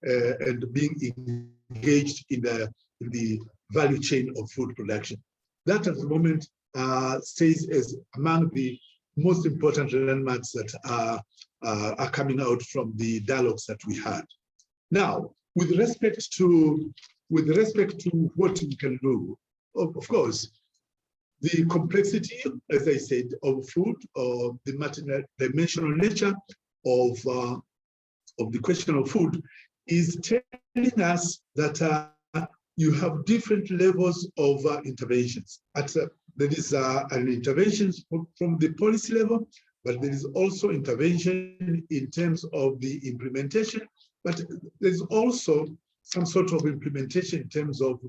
and being engaged in the value chain of food production. That at the moment stays as among the most important landmarks that are coming out from the dialogues that we had. Now, with respect to what we can do, of course, the complexity, as I said, of food, or the multidimensional nature of the question of food is telling us that you have different levels of interventions. There is an intervention from the policy level, but there is also intervention in terms of the implementation, but there's also some sort of implementation in terms of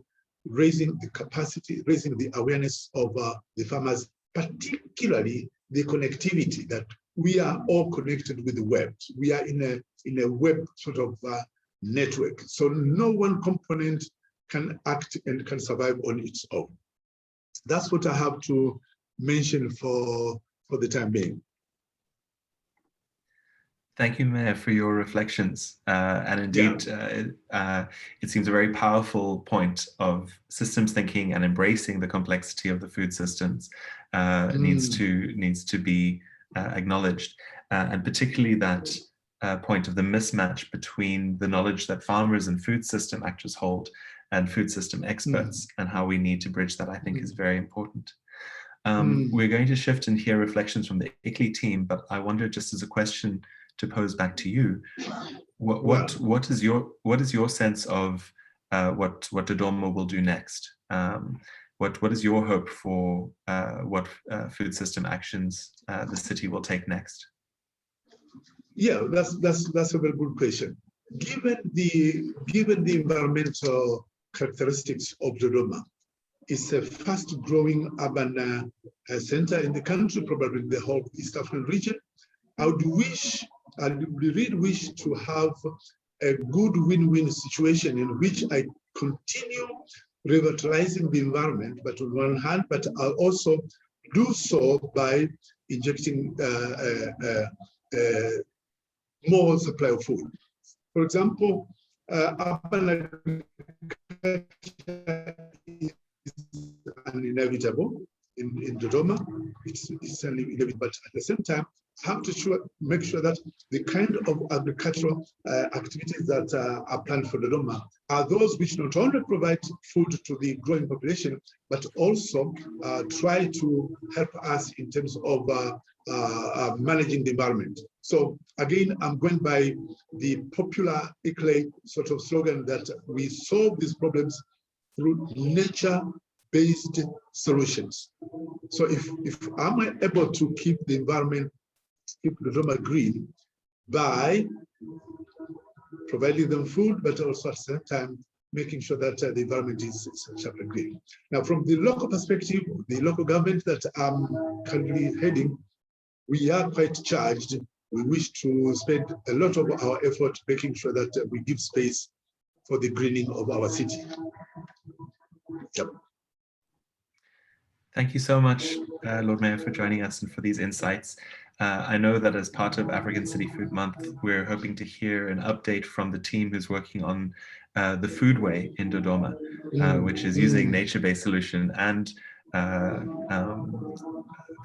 raising the capacity, raising the awareness of the farmers, particularly the connectivity that we are all connected with the web. We are in a web sort of network. So no one component can act and can survive on its own. That's what I have to mention for the time being. Thank you, Mayor, for your reflections. And indeed, it seems a very powerful point of systems thinking and embracing the complexity of the food systems needs to be acknowledged. And particularly that point of the mismatch between the knowledge that farmers and food system actors hold and food system experts, and how we need to bridge that, I think, is very important. We're going to shift and hear reflections from the ICLEI team, but I wonder, just as a question to pose back to you, what is your sense of what Dodoma will do next? What is your hope for what food system actions the city will take next? Yeah, that's a very good question. Given the environmental characteristics of Dodoma, it's a fast-growing urban center in the country, probably in the whole East African region. I really wish to have a good win-win situation in which I continue revitalizing the environment, but on one hand, but I'll also do so by injecting more supply of food. For example, urban agriculture is inevitable in Dodoma. It's inevitable, but at the same time, have to make sure that the kind of agricultural activities that are planned for Dodoma are those which not only provide food to the growing population, but also try to help us in terms of managing the environment. So again, I'm going by the popular ICLEI sort of slogan that we solve these problems through nature-based solutions. So if I'm able to keep the environment, keep Dodoma green by providing them food, but also at the same time making sure that the environment is sharply green. Now, from the local perspective, the local government that I'm currently heading, we are quite charged we wish to spend a lot of our effort making sure that we give space for the greening of our city. Yep. Thank you so much, Lord Mayor, for joining us and for these insights. I know that as part of African City Food Month, we're hoping to hear an update from the team who's working on the Foodway in Dodoma, which is using nature-based solution and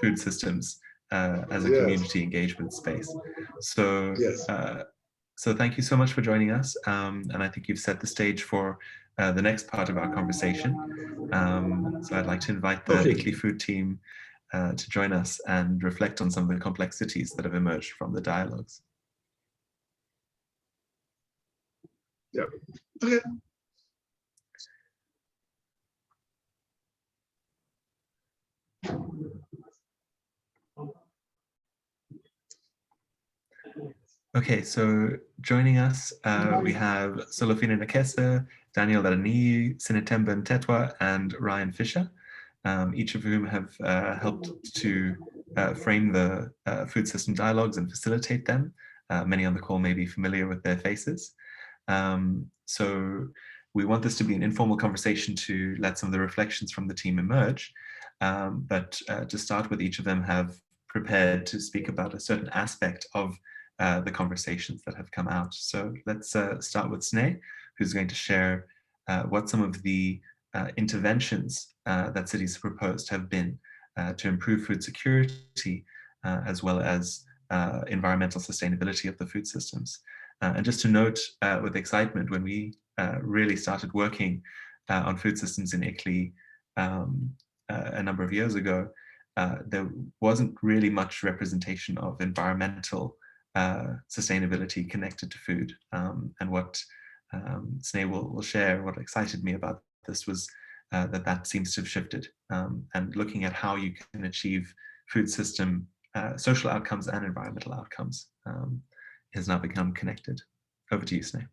food systems as a community engagement space. So, so thank you so much for joining us. And I think you've set the stage for the next part of our conversation. So I'd like to invite the ICLEI Food team to join us and reflect on some of the complexities that have emerged from the dialogues. Yeah. Okay. Okay, so joining us, we have Solofina Nakesa, Daniel Arani, Sinetemba Ntetwa, and Ryan Fisher, each of whom have helped to frame the food system dialogues and facilitate them. Many on the call may be familiar with their faces. So we want this to be an informal conversation to let some of the reflections from the team emerge. But to start with, each of them have prepared to speak about a certain aspect of the conversations that have come out. So let's start with Sneh, who's going to share what some of the interventions that cities have proposed have been to improve food security as well as environmental sustainability of the food systems. And just to note with excitement, when we really started working on food systems in ICLEI a number of years ago, there wasn't really much representation of environmental sustainability connected to food. And what Sneh will share, what excited me about this was that seems to have shifted. And looking at how you can achieve food system social outcomes and environmental outcomes has now become connected. Over to you, Sneh.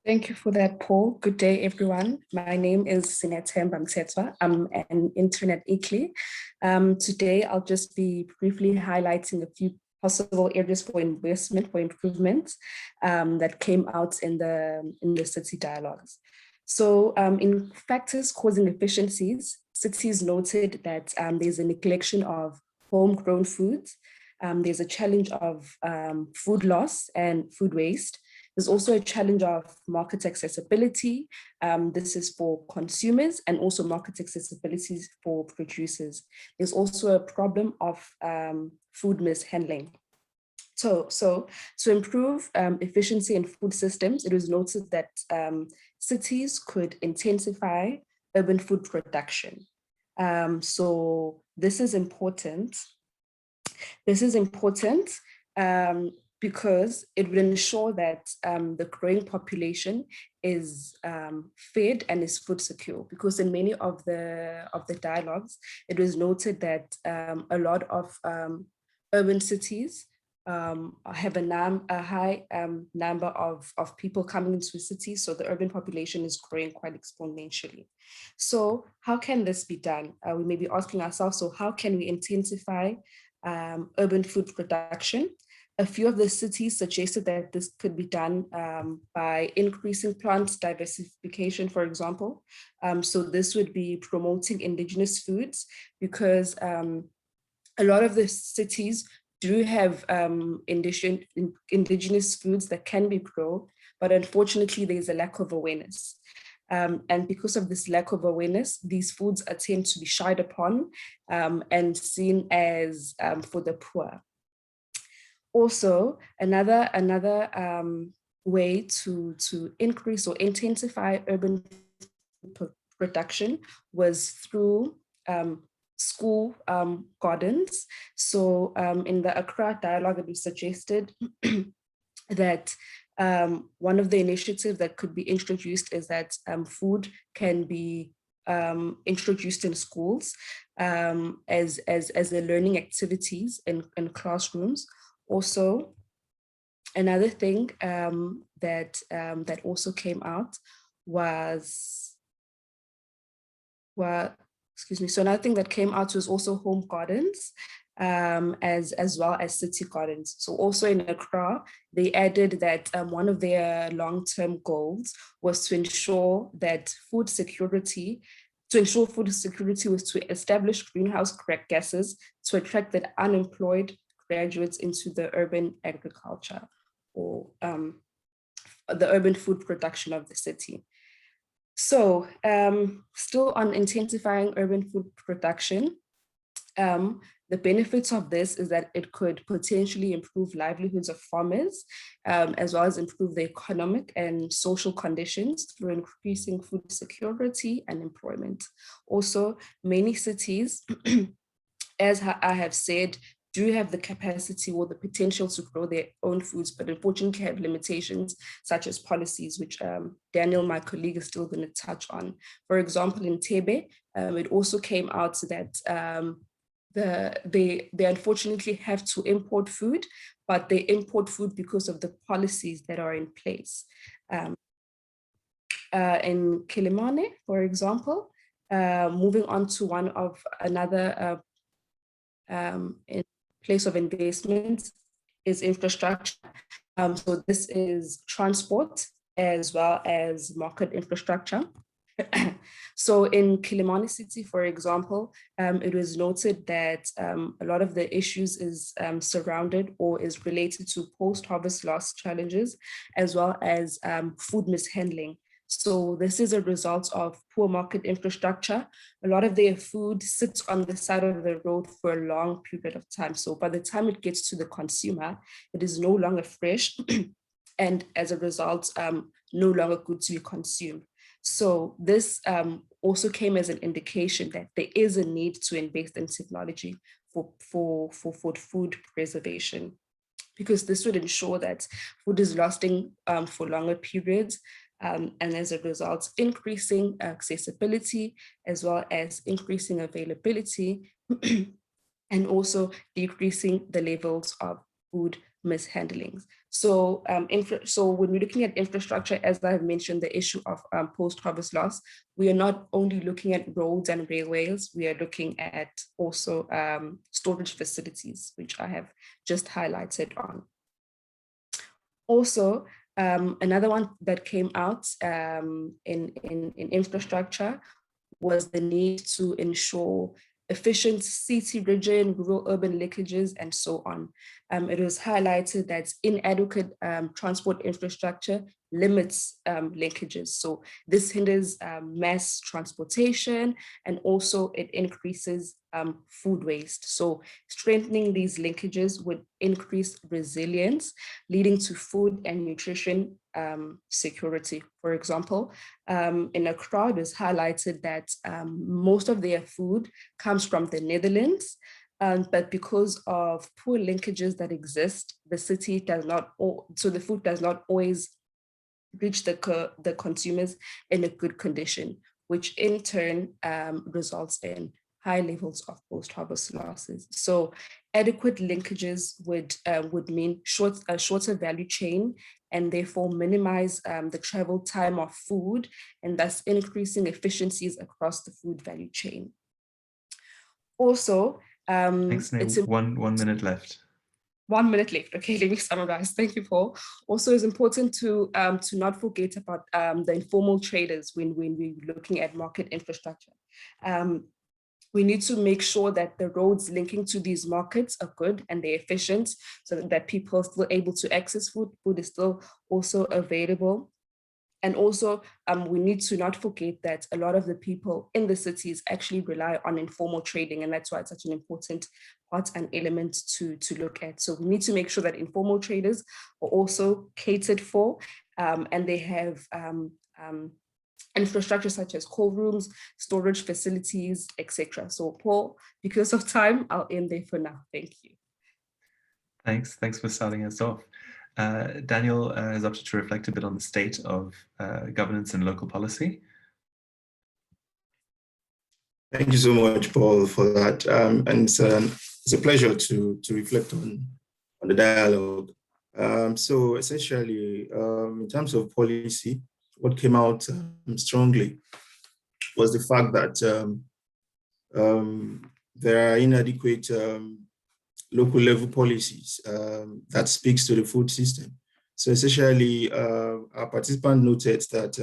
Thank you for that, Paul. Good day, everyone. My name is Sinetemba Ntetwa. I'm an intern at ICLEI. Today, I'll just be briefly highlighting a few possible areas for investment, for improvement that came out in the city dialogues. So in factors causing efficiencies, cities noted that there's a neglection of homegrown foods. There's a challenge of food loss and food waste. There's also a challenge of market accessibility. This is for consumers and also market accessibility for producers. There's also a problem of food mishandling. So to improve efficiency in food systems, it was noted that cities could intensify urban food production. So this is important. This is important because it will ensure that the growing population is fed and is food secure. Because in many of the dialogues, it was noted that a lot of urban cities have a high number of people coming into cities, so the urban population is growing quite exponentially. So how can this be done? We may be asking ourselves, so how can we intensify urban food production? A few of the cities suggested that this could be done by increasing plant diversification, for example. So this would be promoting indigenous foods, because a lot of the cities do have indigenous foods that can be grown, but unfortunately there's a lack of awareness. And because of this lack of awareness, these foods tend to be shied upon and seen as for the poor. Also, another way to increase or intensify urban production was through school gardens. So in the Accra dialogue, it was suggested that one of the initiatives that could be introduced is that food can be introduced in schools as a learning activities in classrooms. Also, another thing that also came out was, excuse me, so another thing that came out was also home gardens. as well as city gardens. So also in Accra, they added that one of their long-term goals was to ensure that food security was to establish greenhouse gases to attract the unemployed graduates into the urban agriculture or the urban food production of the city. So still on intensifying urban food production, the benefits of this is that it could potentially improve livelihoods of farmers, as well as improve the economic and social conditions through increasing food security and employment. Also, many cities, as I have said, do have the capacity or the potential to grow their own foods, but unfortunately have limitations such as policies, which Daniel, my colleague, is still going to touch on. For example, in Tebe, it also came out that they unfortunately have to import food, but they import food because of the policies that are in place. In Kilimane, for example, moving on to another place of investment is infrastructure. So this is transport as well as market infrastructure. So in Kilimani City, for example, it was noted that a lot of the issues is surrounded or is related to post-harvest loss challenges, as well as food mishandling. So this is a result of poor market infrastructure. A lot of their food sits on the side of the road for a long period of time. So by the time it gets to the consumer, it is no longer fresh and as a result, no longer good to be consumed. So this also came as an indication that there is a need to invest in technology for food preservation, because this would ensure that food is lasting for longer periods, and as a result, increasing accessibility as well as increasing availability and also decreasing the levels of food mishandlings. So, so when we're looking at infrastructure, as I've mentioned, the issue of post-harvest loss, we are not only looking at roads and railways, we are looking at also storage facilities, which I have just highlighted on. Also, another one that came out in infrastructure was the need to ensure efficient city, region, rural, urban linkages, and so on. It was highlighted that inadequate transport infrastructure limits linkages. So this hinders mass transportation, and also it increases food waste. So strengthening these linkages would increase resilience, leading to food and nutrition security. For example, in Accra, it was highlighted that most of their food comes from the Netherlands, but because of poor linkages that exist, the city does not, so the food does not always reach the consumers in a good condition, which in turn results in high levels of post-harvest losses. So adequate linkages would mean a shorter value chain, and therefore minimize the travel time of food, and thus increasing efficiencies across the food value chain. Also, thanks, Neil. it's one minute left. 1 minute left. Okay, let me summarize. Thank you, Paul. Also, it's important to not forget about the informal traders when we're looking at market infrastructure. We need to make sure that the roads linking to these markets are good and they're efficient, so that people are still able to access food. Food is still also available. And also, we need to not forget that a lot of the people in the cities actually rely on informal trading, and that's why it's such an important part and element to look at. So we need to make sure that informal traders are also catered for, and they have infrastructure such as cold rooms, storage facilities, etc. So Paul, because of time, I'll end there for now. Thank you. Thanks for starting us off. Daniel is opted to reflect a bit on the state of governance and local policy. Thank you so much, Paul, for that. And it's a pleasure to reflect on the dialogue. So essentially, in terms of policy, what came out strongly was the fact that there are inadequate local level policies that speaks to the food system. So essentially, our participant noted that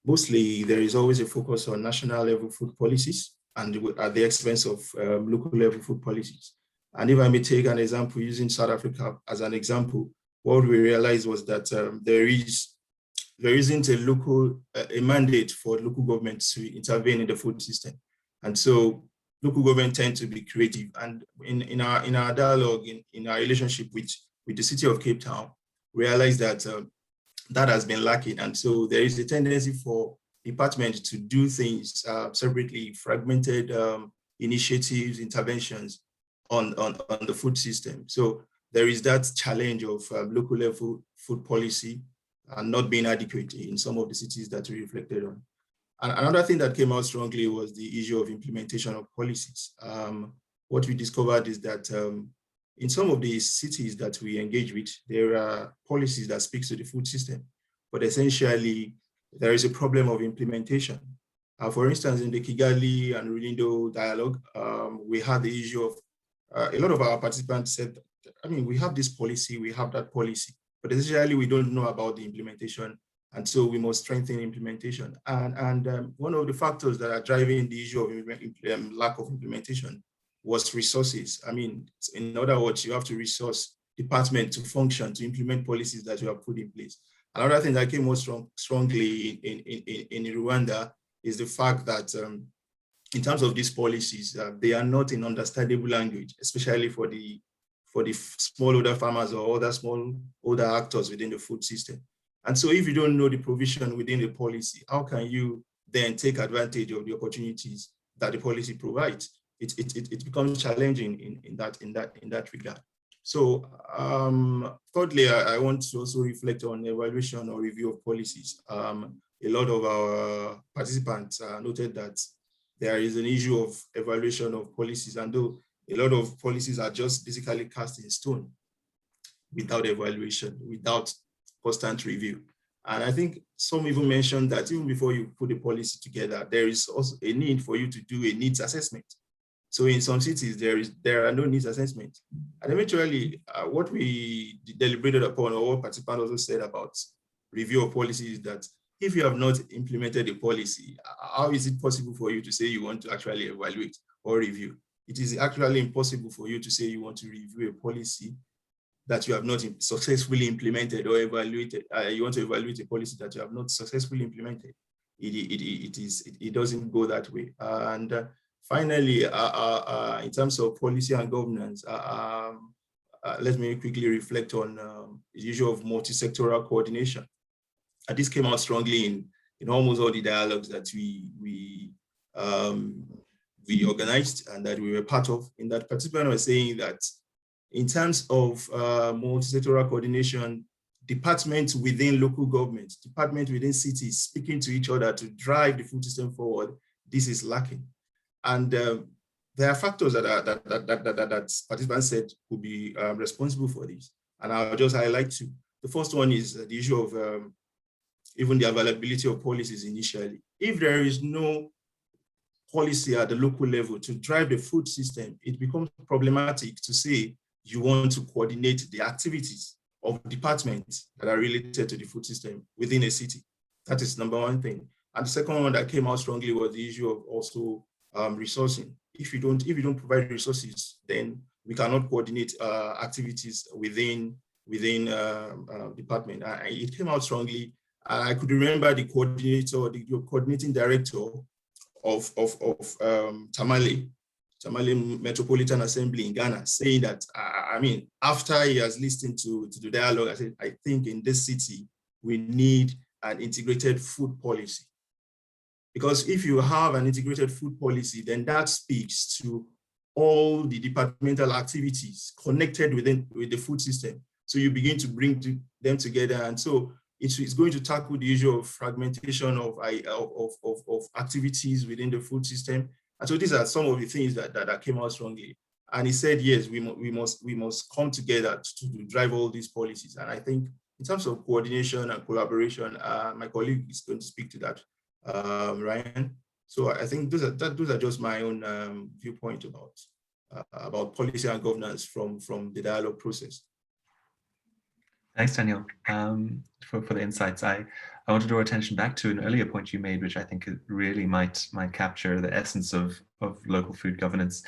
mostly there is always a focus on national level food policies and at the expense of local level food policies. And if I may take an example using South Africa as an example, what we realized was that there isn't a mandate for local governments to intervene in the food system. And so local government tend to be creative. And in our dialogue, in our relationship with the city of Cape Town, we realized that that has been lacking. And so there is a tendency for departments to do things separately, fragmented initiatives, interventions on the food system. So there is that challenge of local level food policy and not being adequate in some of the cities that we reflected on. And another thing that came out strongly was the issue of implementation of policies. What we discovered is that in some of the cities that we engage with, there are policies that speak to the food system, but essentially there is a problem of implementation. For instance, in the Kigali and Rulindo dialogue, we had the issue of a lot of our participants said, I mean, we have this policy, we have that policy, but essentially we don't know about the implementation. And so we must strengthen implementation. And one of the factors that are driving the issue of lack of implementation was resources. I mean, in other words, you have to resource department to function, to implement policies that you have put in place. Another thing that came more strongly in Rwanda is the fact that in terms of these policies, they are not in understandable language, especially for the smallholder farmers or other smallholder actors within the food system. And so if you don't know the provision within the policy, how can you then take advantage of the opportunities that the policy provides? It becomes challenging in that regard. So thirdly, I want to also reflect on evaluation or review of policies. A lot of our participants noted that there is an issue of evaluation of policies, and though a lot of policies are just basically cast in stone without evaluation, without constant review. And I think some even mentioned that even before you put a policy together, there is also a need for you to do a needs assessment. So in some cities, there are no needs assessments. And eventually, what we deliberated upon, or what participants also said about review of policy, is that if you have not implemented a policy, how is it possible for you to say you want to actually evaluate or review? It is actually impossible for you to say you want to review a policy that you have not successfully implemented, or evaluated. You want to evaluate a policy that you have not successfully implemented. It doesn't go that way. And finally, in terms of policy and governance, let me quickly reflect on the issue of multi-sectoral coordination. And this came out strongly in almost all the dialogues that we organized and that we were part of. In that, participant was saying that in terms of multi-sectoral coordination, departments within local governments, departments within cities speaking to each other to drive the food system forward, this is lacking. And there are factors that participants said could be responsible for this. And I'll just highlight two. The first one is the issue of even the availability of policies initially. If there is no policy at the local level to drive the food system, it becomes problematic to say you want to coordinate the activities of departments that are related to the food system within a city. That is number one thing. And the second one that came out strongly was the issue of also resourcing. If you don't provide resources, then we cannot coordinate activities within department. It came out strongly. I could remember the coordinator, the coordinating director of Tamale Metropolitan Assembly in Ghana, saying that, I mean, after he has listened to the dialogue, I said, I think in this city, we need an integrated food policy. Because if you have an integrated food policy, then that speaks to all the departmental activities connected with the food system. So you begin to bring them together. And so it's going to tackle the issue of fragmentation of activities within the food system. And so these are some of the things that came out strongly. And he said, yes, we must come together to drive all these policies. And I think in terms of coordination and collaboration, my colleague is going to speak to that, Ryan. So I think those are just my own viewpoint about about policy and governance from the dialogue process. Thanks, Daniel, for the insights. I want to draw attention back to an earlier point you made, which I think really might capture the essence of local food governance,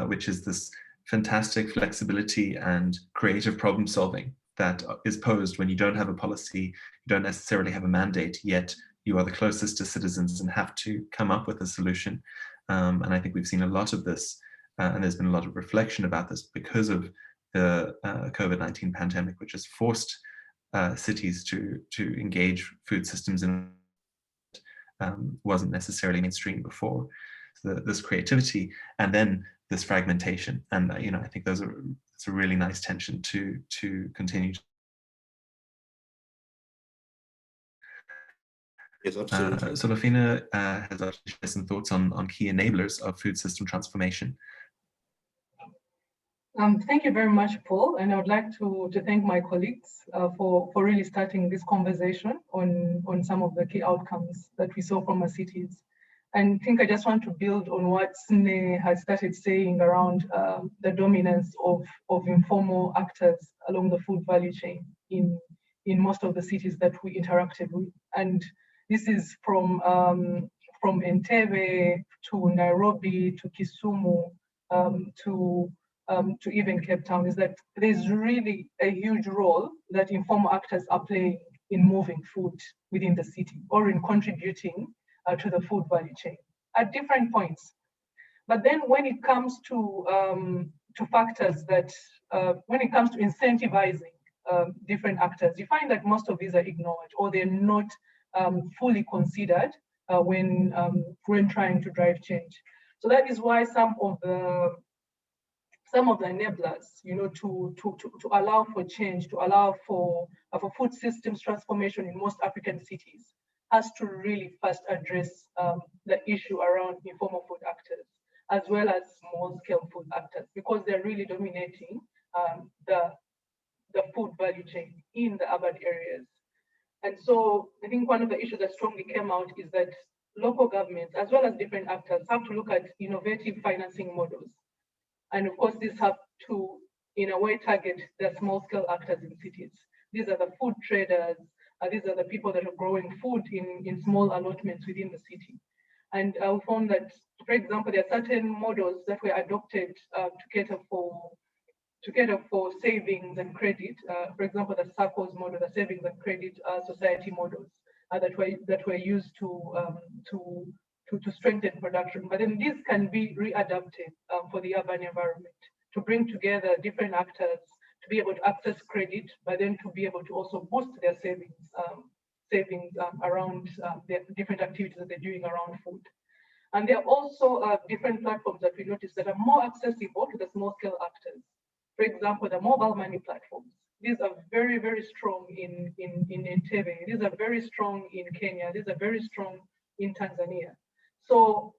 which is this fantastic flexibility and creative problem solving that is posed when you don't have a policy, you don't necessarily have a mandate, yet you are the closest to citizens and have to come up with a solution. And I think we've seen a lot of this, and there's been a lot of reflection about this because of the COVID-19 pandemic, which has forced cities to engage food systems in wasn't necessarily mainstream before. So this creativity and then this fragmentation, and I think it's a really nice tension to continue. Yes, absolutely. So Lofina has actually shared some thoughts on key enablers of food system transformation. Thank you very much, Paul, and I would like to thank my colleagues for really starting this conversation on some of the key outcomes that we saw from our cities. And I think I just want to build on what Sine has started saying around the dominance of informal actors along the food value chain in most of the cities that we interacted with. And this is from Entebbe to Nairobi to Kisumu to even Cape Town, is that there's really a huge role that informal actors are playing in moving food within the city or in contributing to the food value chain at different points. But then when it comes to factors that, when it comes to incentivizing different actors, you find that most of these are ignored or they're not fully considered when trying to drive change. So that is why some of the enablers, to allow for change, to allow for food systems transformation in most African cities, has to really first address the issue around informal food actors, as well as small-scale food actors, because they're really dominating the food value chain in the urban areas. And so I think one of the issues that strongly came out is that local governments, as well as different actors, have to look at innovative financing models. And of course, these have to, in a way, target the small-scale actors in cities. These are the food traders. These are the people that are growing food in small allotments within the city. And we found that, for example, there are certain models that were adopted to cater for savings and credit. For example, the SACCOs model, the savings and credit society models that were used to strengthen production. But then these can be readapted for the urban environment to bring together different actors to be able to access credit, but then to be able to also boost their savings around the different activities that they're doing around food. And there are also different platforms that we noticed that are more accessible to the small-scale actors. For example, the mobile money platforms. These are very, very strong in Entebbe. These are very strong in Kenya. These are very strong in Tanzania. So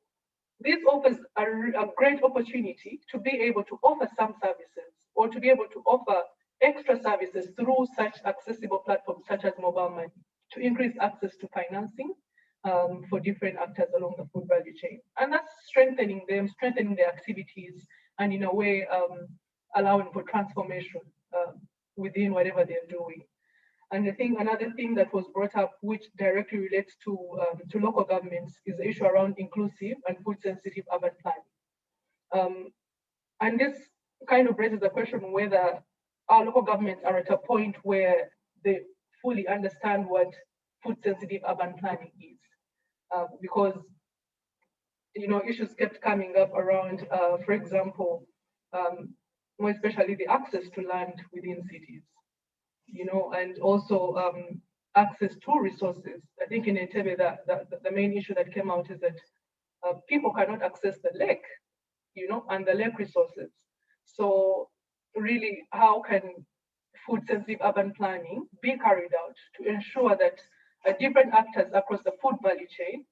this offers a great opportunity to be able to offer some services or to be able to offer extra services through such accessible platforms such as mobile money to increase access to financing for different actors along the food value chain. And that's strengthening them, strengthening their activities, and in a way allowing for transformation within whatever they're doing. And I think another thing that was brought up, which directly relates to local governments, is the issue around inclusive and food-sensitive urban planning. And this kind of raises the question whether our local governments are at a point where they fully understand what food-sensitive urban planning is, because issues kept coming up around, for example, more especially the access to land within cities. And also access to resources. I think in Entebbe, the main issue that came out is that people cannot access the lake, and the lake resources. So really, how can food-sensitive urban planning be carried out to ensure that different actors across the food value chain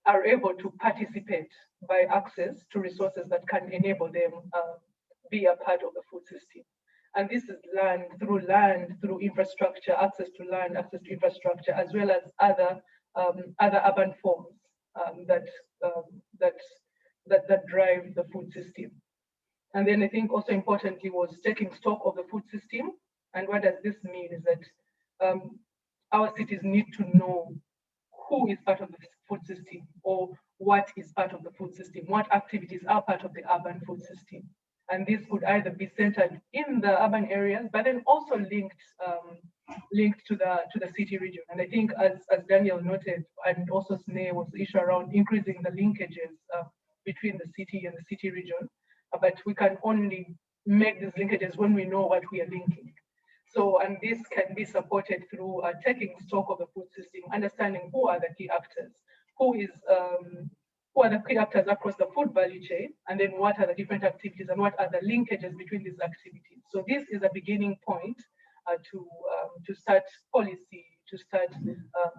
are able to participate by access to resources that can enable them be a part of the food system? And this is land, through infrastructure, access to land, access to infrastructure, as well as other urban forms that drive the food system. And then I think also importantly was taking stock of the food system. And what does this mean is that our cities need to know who is part of the food system, or what is part of the food system, what activities are part of the urban food system. And this could either be centered in the urban areas, but then also linked to the city region. And I think as Daniel noted, and also Sneh, was the issue around increasing the linkages between the city and the city region. But we can only make these linkages when we know what we are linking. So, and this can be supported through taking stock of the food system, understanding who are the key actors, who are the key actors across the food value chain, and then what are the different activities and what are the linkages between these activities. So this is a beginning point to start policy, to start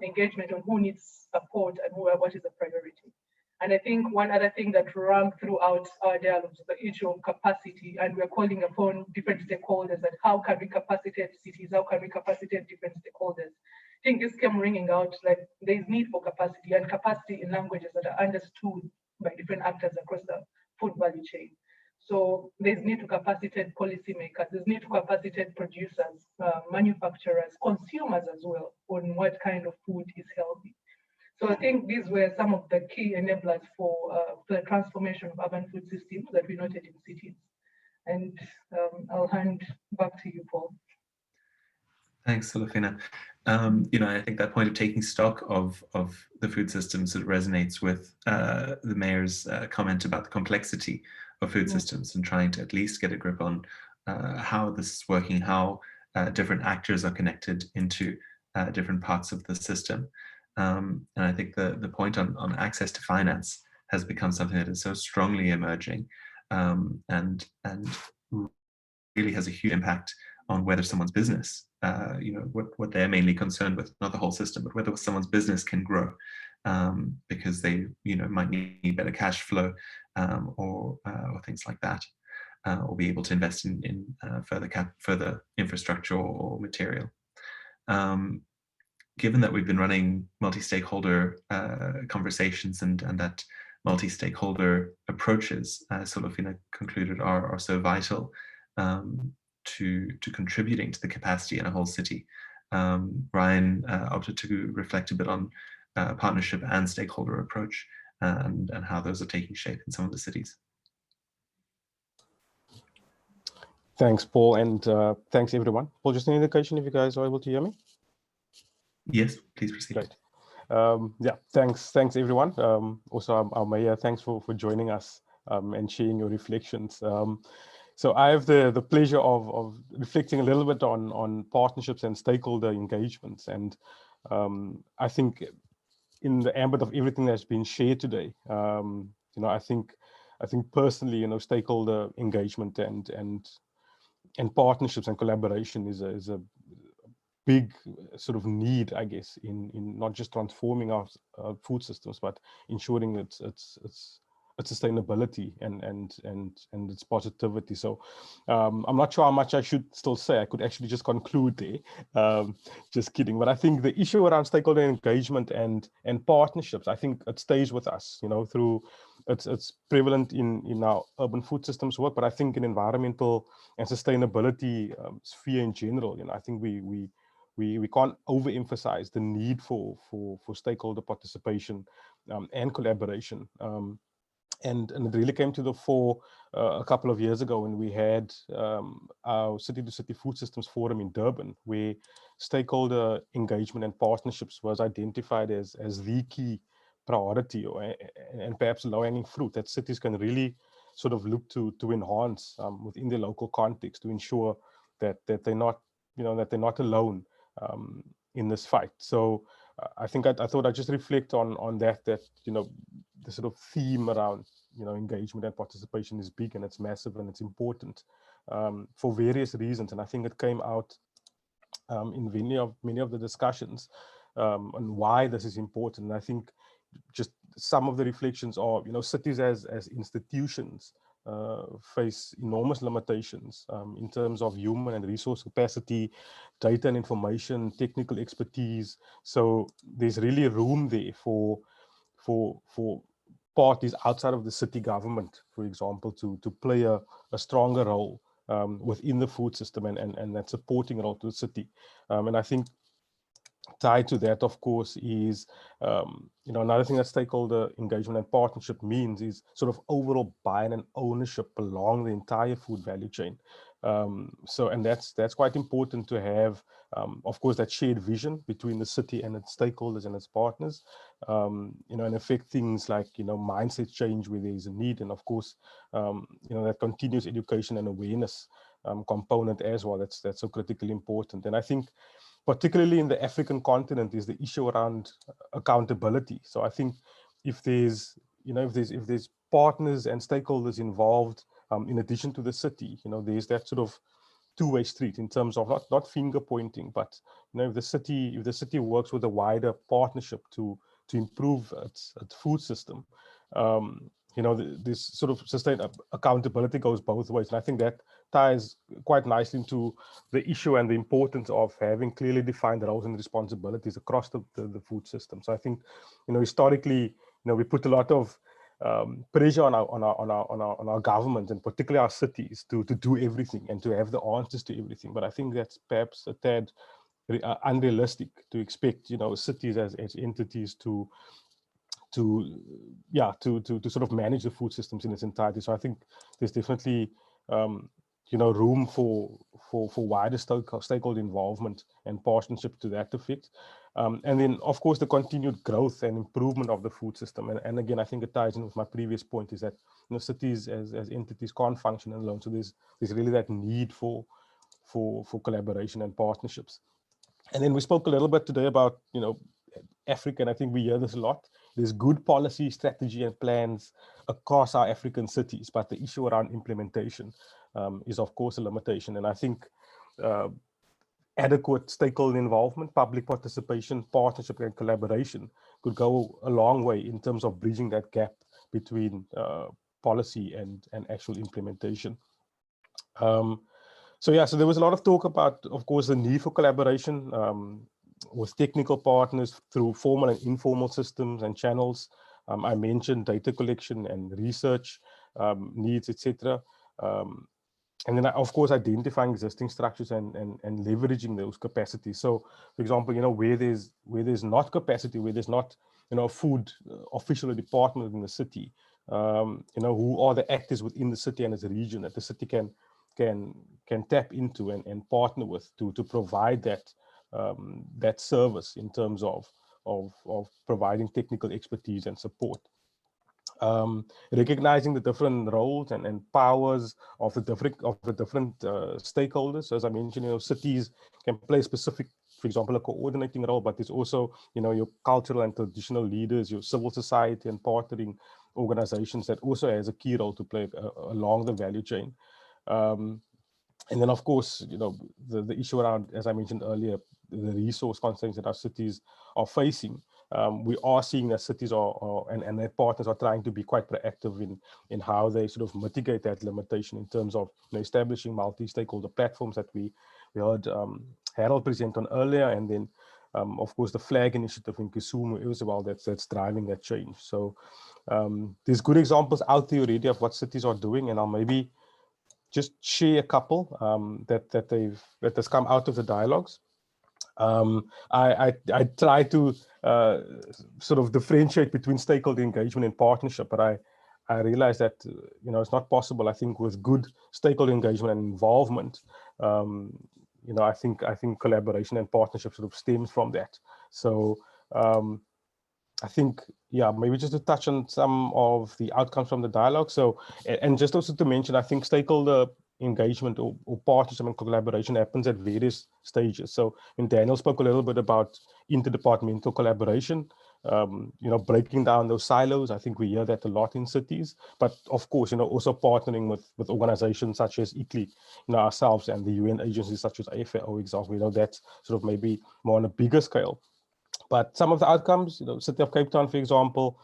engagement on who needs support and what is the priority. And I think one other thing that ran throughout our dialogues is the issue of capacity, and we're calling upon different stakeholders that how can we capacitate cities, how can we capacitate different stakeholders. I think this came ringing out like there's need for capacity, and capacity in languages that are understood by different actors across the food value chain. So there's need to capacitate policymakers, there's need to capacitate producers, manufacturers, consumers as well, on what kind of food is healthy. So I think these were some of the key enablers for the transformation of urban food systems that we noted in cities. And I'll hand back to you, Paul. Thanks, Solofina. I think that point of taking stock of the food systems sort of resonates with the mayor's comment about the complexity of food systems and trying to at least get a grip on how this is working, how different actors are connected into different parts of the system. And I think the point on access to finance has become something that is so strongly emerging and really has a huge impact on whether someone's business, what they're mainly concerned with, not the whole system, but whether someone's business can grow because they, might need better cash flow or things like that, or be able to invest in further infrastructure or material. Given that we've been running multi-stakeholder conversations and that multi-stakeholder approaches, as Solofina concluded, are so vital to contributing to the capacity in a whole city. Ryan opted to reflect a bit on partnership and stakeholder approach and how those are taking shape in some of the cities. Thanks, Paul, and thanks everyone. Paul, just an indication if you guys are able to hear me. Yes, please proceed. Great. Yeah, thanks everyone. Also, our mayor, thanks for joining us and sharing your reflections. So I have the pleasure of reflecting a little bit on partnerships and stakeholder engagements. And I think in the ambit of everything that's been shared today, I think personally, stakeholder engagement and partnerships and collaboration is a big sort of need, I guess, in not just transforming our food systems, but ensuring its sustainability and its positivity. So I'm not sure how much I should still say. I could actually just conclude there. Just kidding. But I think the issue around stakeholder engagement and partnerships, I think it stays with us, through it's prevalent in our urban food systems work, but I think in environmental and sustainability sphere in general, I think we can't overemphasize the need for stakeholder participation and collaboration. And it really came to the fore a couple of years ago when we had our city-to-city food systems forum in Durban, where stakeholder engagement and partnerships was identified as the key priority and perhaps low-hanging fruit that cities can really sort of look to enhance within their local context to ensure that they're not alone in this fight. So I think I thought I'd just reflect on that the sort of theme around engagement and participation is big and it's massive and it's important for various reasons. And I think it came out in many of the discussions on why this is important. And I think just some of the reflections are, cities as institutions face enormous limitations in terms of human and resource capacity, data and information, technical expertise. So there's really room there for parties outside of the city government, for example, to play a stronger role within the food system and that supporting role to the city. And I think tied to that, of course, is another thing that stakeholder engagement and partnership means is sort of overall buy-in and ownership along the entire food value chain. And that's quite important to have, of course, that shared vision between the city and its stakeholders and its partners, and affect things like, mindset change where there's a need. And of course, that continuous education and awareness component as well. That's so critically important. And I think particularly in the African continent is the issue around accountability. So I think if there's partners and stakeholders involved, in addition to the city, there's that sort of two-way street in terms of not finger pointing, but if the city works with a wider partnership to improve its food system, this sort of sustained accountability goes both ways. And I think that ties quite nicely into the issue and the importance of having clearly defined roles and responsibilities across the food system. So I think, historically, we put a lot of pressure on our government and particularly our cities to do everything and to have the answers to everything. But I think that's perhaps a tad unrealistic to expect, cities as entities to sort of manage the food systems in its entirety. So I think there's definitely room for wider stakeholder involvement and partnership to that effect. And then, of course, the continued growth and improvement of the food system. And again, I think it ties in with my previous point is that cities as entities can't function alone. So there's really that need for collaboration and partnerships. And then we spoke a little bit today about Africa, and I think we hear this a lot. There's good policy, strategy, and plans across our African cities, but the issue around implementation is, of course, a limitation. And I think adequate stakeholder involvement, public participation, partnership, and collaboration could go a long way in terms of bridging that gap between policy and actual implementation. So there was a lot of talk about, of course, the need for collaboration with technical partners through formal and informal systems and channels. I mentioned data collection and research needs, etc. And then, of course, identifying existing structures and leveraging those capacities. So, for example, where there's not capacity, where there's not a food official or department in the city, who are the actors within the city and its region that the city can tap into and partner with to provide that service in terms of providing technical expertise and support. Recognizing the different roles and powers of the different stakeholders. So as I mentioned, cities can play specific, for example, a coordinating role, but there's also your cultural and traditional leaders, your civil society and partnering organizations that also has a key role to play along the value chain. And then, of course, the issue around, as I mentioned earlier, the resource constraints that our cities are facing. We are seeing that cities and their partners are trying to be quite proactive in how they sort of mitigate that limitation in terms of establishing multi-stakeholder platforms that we heard Harold present on earlier, and then of course the FLAG initiative in Kisumu as well that's driving that change. So there's good examples out there already of what cities are doing, and I'll maybe just share a couple that has come out of the dialogues. I try to sort of differentiate between stakeholder engagement and partnership, but I realize that it's not possible. I think with good stakeholder engagement and involvement, I think collaboration and partnership sort of stems from that. So I think, maybe just to touch on some of the outcomes from the dialogue. So, and just also to mention, I think stakeholder engagement or partnership and collaboration happens at various stages. So when Daniel spoke a little bit about interdepartmental collaboration, breaking down those silos, I think we hear that a lot in cities, but of course, also partnering with organizations such as ICLEI, ourselves and the UN agencies such as AFAO, example, that's sort of maybe more on a bigger scale. But some of the outcomes, City of Cape Town, for example,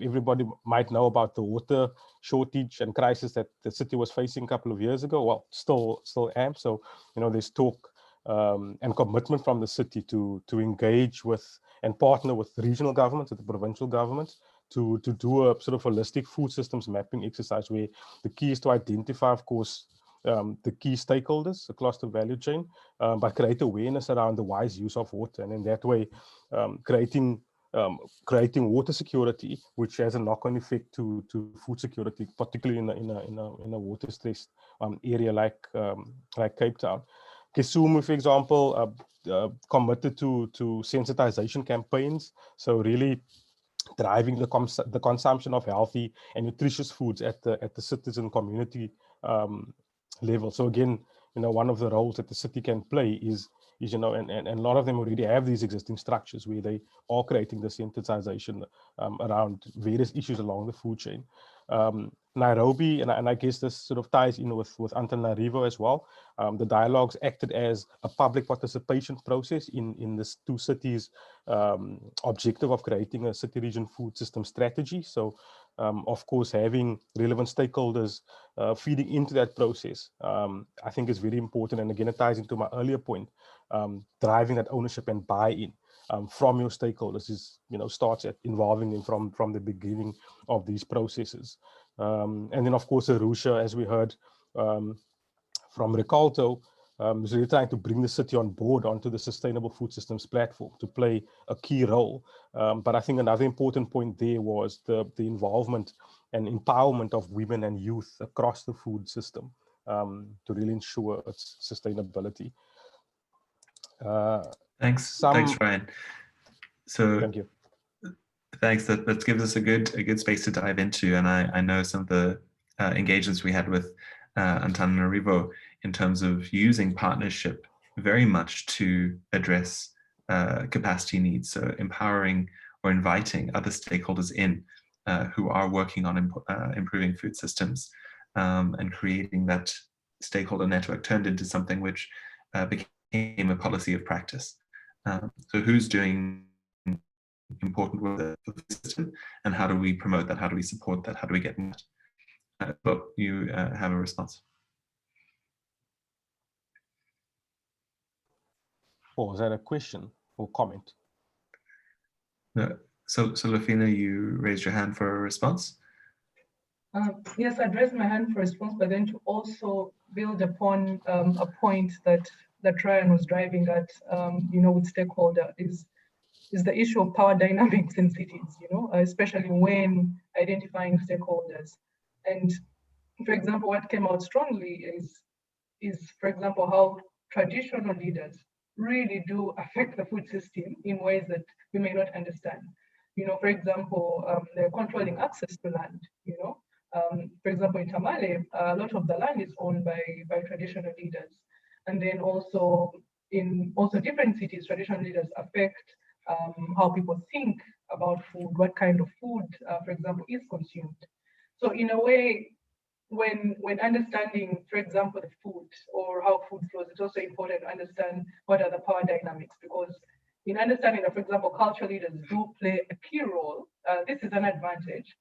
everybody might know about the water shortage and crisis that the city was facing a couple of years ago. Well, still am. So, there's talk and commitment from the city to engage with and partner with regional governments, with the provincial governments, to do a sort of holistic food systems mapping exercise where the key is to identify, of course, the key stakeholders across the value chain, but create awareness around the wise use of water, and in that way, creating water security, which has a knock-on effect to food security, particularly in a water-stressed area like Cape Town. Kisumu, for example, committed to sensitization campaigns, so really driving the consumption of healthy and nutritious foods at the citizen community level. So again, one of the roles that the city can play is and a lot of them already have these existing structures where they are creating the sensitization around various issues along the food chain. Nairobi, and I guess this sort of ties in with Antananarivo as well. The dialogues acted as a public participation process in this two cities' objective of creating a city region food system strategy. So, of course, having relevant stakeholders feeding into that process, I think is very important. And again, it ties into my earlier point, driving that ownership and buy-in from your stakeholders is, starts at involving them from the beginning of these processes. And then, of course, Arusha, as we heard from Ricardo, is really trying to bring the city on board onto the Sustainable Food Systems platform to play a key role. But I think another important point there was the involvement and empowerment of women and youth across the food system to really ensure its sustainability. Thanks, Ryan. So thank you. Thanks. That gives us a good space to dive into, and I know some of the engagements we had with Antananarivo in terms of using partnership very much to address capacity needs. So empowering or inviting other stakeholders in who are working on improving food systems and creating that stakeholder network turned into something which became a policy of practice. So who's doing important work for the system, and how do we promote that? How do we support that? How do we get that? But you have a response. Or was that a question or comment? No. So Lafina, you raised your hand for a response. Yes, I raised my hand for a response, but then to also build upon a point that Ryan was driving at, with stakeholder is the issue of power dynamics in cities, especially when identifying stakeholders. And for example, what came out strongly is, for example, how traditional leaders really do affect the food system in ways that we may not understand. For example, they're controlling access to land, for example, in Tamale, a lot of the land is owned by traditional leaders. And then also in different cities, traditional leaders affect how people think about food, what kind of food, for example, is consumed. So in a way, when understanding, for example, the food or how food flows, it's also important to understand what are the power dynamics, because in understanding that, for example, cultural leaders do play a key role, this is an advantage,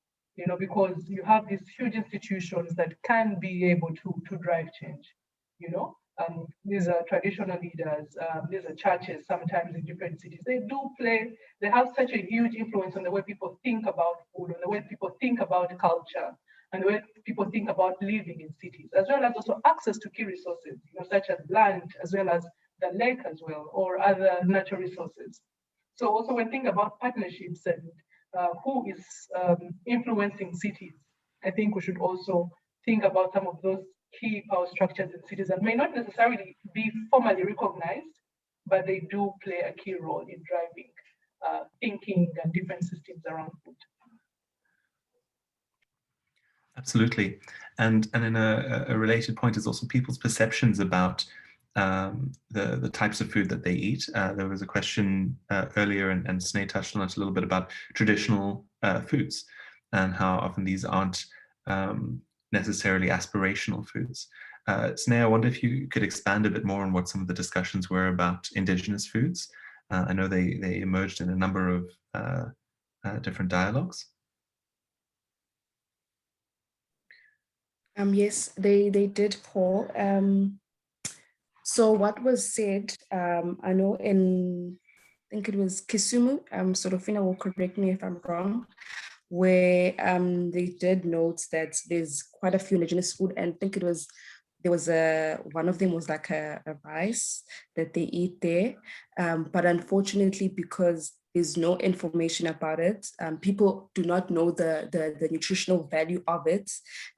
because you have these huge institutions that can be able to drive change, these are traditional leaders, these are churches sometimes in different cities. They have such a huge influence on the way people think about food, on the way people think about culture, and the way people think about living in cities, as well as also access to key resources, such as land, as well as the lake as well, or other natural resources. So also when thinking about partnerships and who is influencing cities, I think we should also think about some of those key power structures in cities that may not necessarily be formally recognized, but they do play a key role in driving thinking and different systems around food. Absolutely. And in a related point is also people's perceptions about the types of food that they eat. There was a question earlier, and Sneh touched on it a little bit, about traditional foods and how often these aren't necessarily aspirational foods. Sneh, I wonder if you could expand a bit more on what some of the discussions were about indigenous foods. I know they emerged in a number of different dialogues. Yes, they did, Paul. So what was said, I know I think it was Kisumu, Sorofina will correct me if I'm wrong, where they did note that there's quite a few indigenous food, and I think there was one of them was like a rice that they eat there. But unfortunately, because there's no information about it, people do not know the nutritional value of it.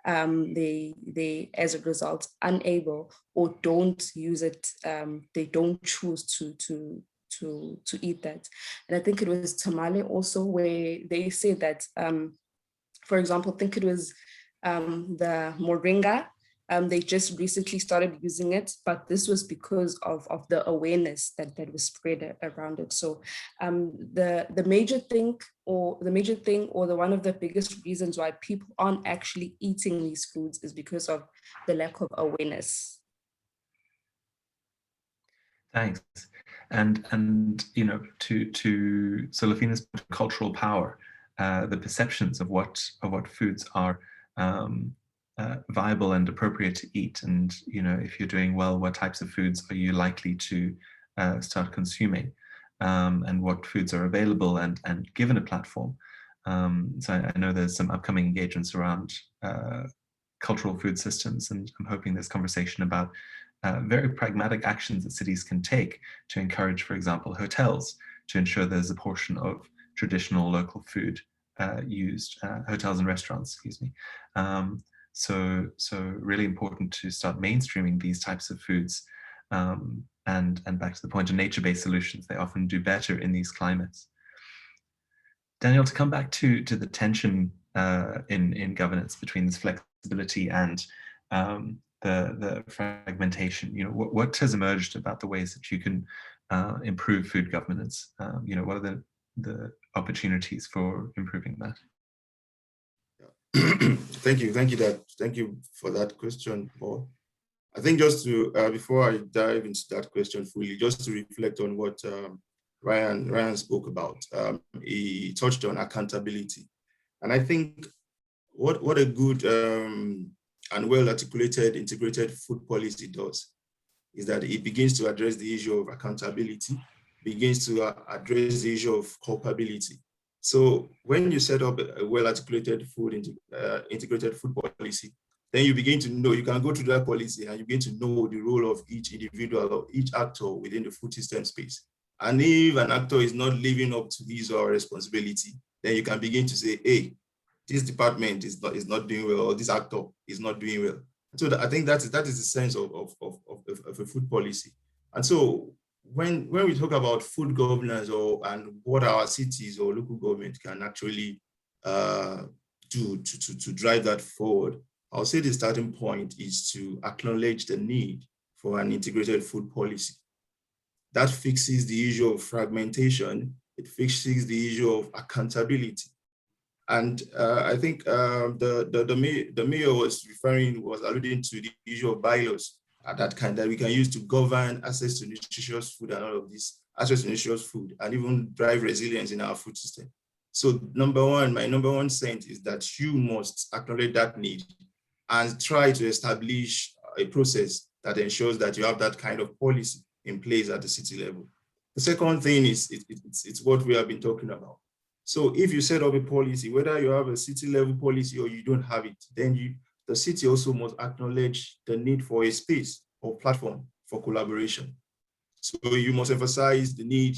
They, as a result, unable or don't use it. They don't choose to eat that. And I think it was tamale also, where they say that, for example, I think it was the moringa. They just recently started using it, but this was because of the awareness that was spread around it. So the major thing, or the one of the biggest reasons why people aren't actually eating these foods is because of the lack of awareness. Thanks. And you know, to Solafina's cultural power, the perceptions of what foods are viable and appropriate to eat, and you know, if you're doing well, what types of foods are you likely to start consuming, and what foods are available and given a platform. So I know there's some upcoming engagements around cultural food systems, and I'm hoping this conversation about very pragmatic actions that cities can take to encourage, for example, hotels to ensure there's a portion of traditional local food used, hotels and restaurants, excuse me. So really important to start mainstreaming these types of foods. And back to the point of nature-based solutions, they often do better in these climates. Daniel, to come back to the tension in governance between this flexibility and the fragmentation, you know, what has emerged about the ways that you can improve food governance? You know, what are the opportunities for improving that? Thank you for that question, Paul. I think just to before I dive into that question fully, just to reflect on what Ryan spoke about. He touched on accountability, and I think what a good and well-articulated integrated food policy does is that it begins to address the issue of accountability, begins to address the issue of culpability. So when you set up a well-articulated integrated food policy, then you begin to know, you can go through that policy and you begin to know the role of each individual or each actor within the food system space. And if an actor is not living up to his or her responsibility, then you can begin to say, hey, this department is not doing well, or this actor is not doing well. So I think that is the sense of a food policy. And so when we talk about food governance and what our cities or local government can actually do to drive that forward, I'll say the starting point is to acknowledge the need for an integrated food policy. That fixes the issue of fragmentation. It fixes the issue of accountability. And I think the mayor was alluding to the issue of bylaws that we can use to govern access to nutritious food and all of this, access to nutritious food, and even drive resilience in our food system. So my number one sense is that you must acknowledge that need and try to establish a process that ensures that you have that kind of policy in place at the city level. The second thing is it's what we have been talking about. So if you set up a policy, whether you have a city level policy or you don't have it, then the city also must acknowledge the need for a space or platform for collaboration. So you must emphasize the need.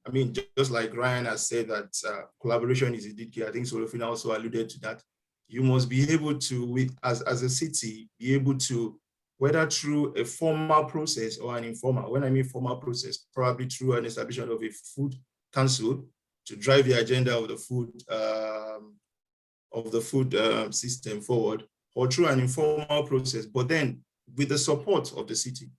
I mean, just like Ryan has said that collaboration is indeed key. I think Solafina also alluded to that. You must be able to, as a city, be able to, whether through a formal process or an informal, when I mean formal process, probably through an establishment of a food council to drive the agenda of the food system forward, or through an informal process, but then with the support of the city.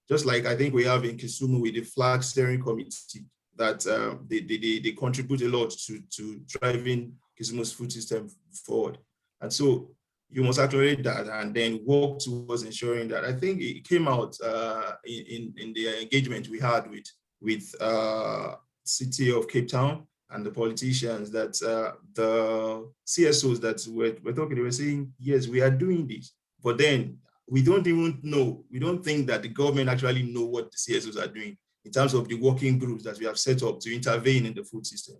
Just like I think we have in Kisumu with the flag steering committee, that they contribute a lot to driving Kisumu's food system forward. And so you must acknowledge that and then work towards ensuring that. I think it came out in the engagement we had with City of Cape Town and the politicians, that the CSOs that we're talking, they were saying, yes, we are doing this, but then we don't think that the government actually know what the CSOs are doing in terms of the working groups that we have set up to intervene in the food system.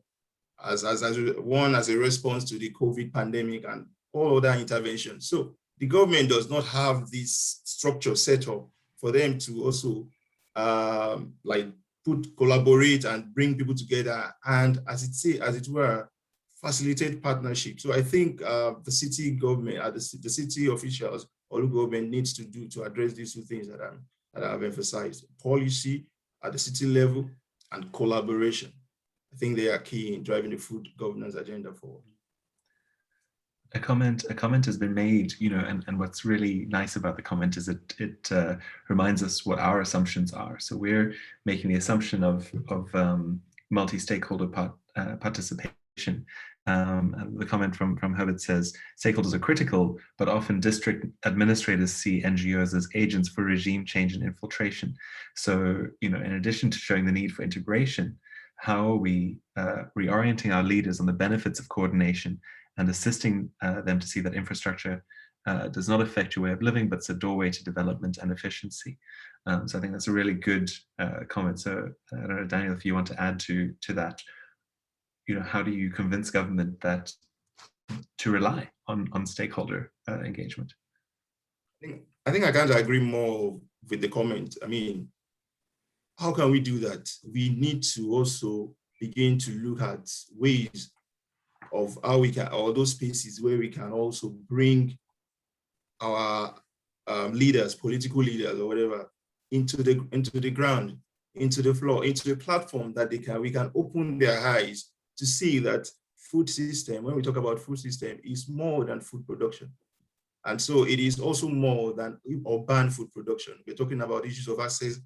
as a response to the COVID pandemic and all other interventions. So the government does not have this structure set up for them to also collaborate and bring people together and, as it were, facilitate partnership. So I think the city government, the city officials or the government needs to do to address these two things that I've emphasized: policy at the city level and collaboration. I think they are key in driving the food governance agenda forward. A comment has been made, and what's really nice about the comment is it reminds us what our assumptions are. So we're making the assumption of multi-stakeholder participation. And the comment from Herbert says, stakeholders are critical, but often district administrators see NGOs as agents for regime change and infiltration. So, in addition to showing the need for integration, how are we reorienting our leaders on the benefits of coordination and assisting them to see that infrastructure does not affect your way of living, but it's a doorway to development and efficiency. So I think that's a really good comment. So I don't know, Daniel, if you want to add to that, how do you convince government that to rely on stakeholder engagement? I think I can't agree more with the comment. I mean, how can we do that? We need to also begin to look at ways of how we can, or those spaces where we can also bring our leaders, political leaders or whatever, into the ground, into the floor, into the platform that we can open their eyes to see that food system, when we talk about food system, is more than food production. And so it is also more than urban food production. We're talking about issues of access,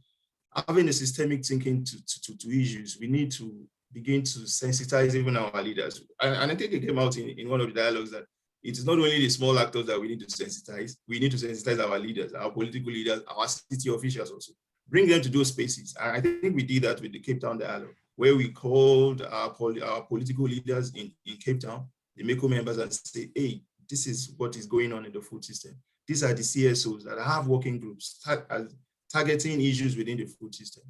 having a systemic thinking to issues. We need to begin to sensitize even our leaders. And I think it came out in one of the dialogues that it's not only the small actors that we need to sensitize, we need to sensitize our leaders, our political leaders, our city officials also. Bring them to those spaces. And I think we did that with the Cape Town dialogue, where we called our political leaders in Cape Town, the MECO members, and say, hey, this is what is going on in the food system. These are the CSOs that have working groups targeting issues within the food system.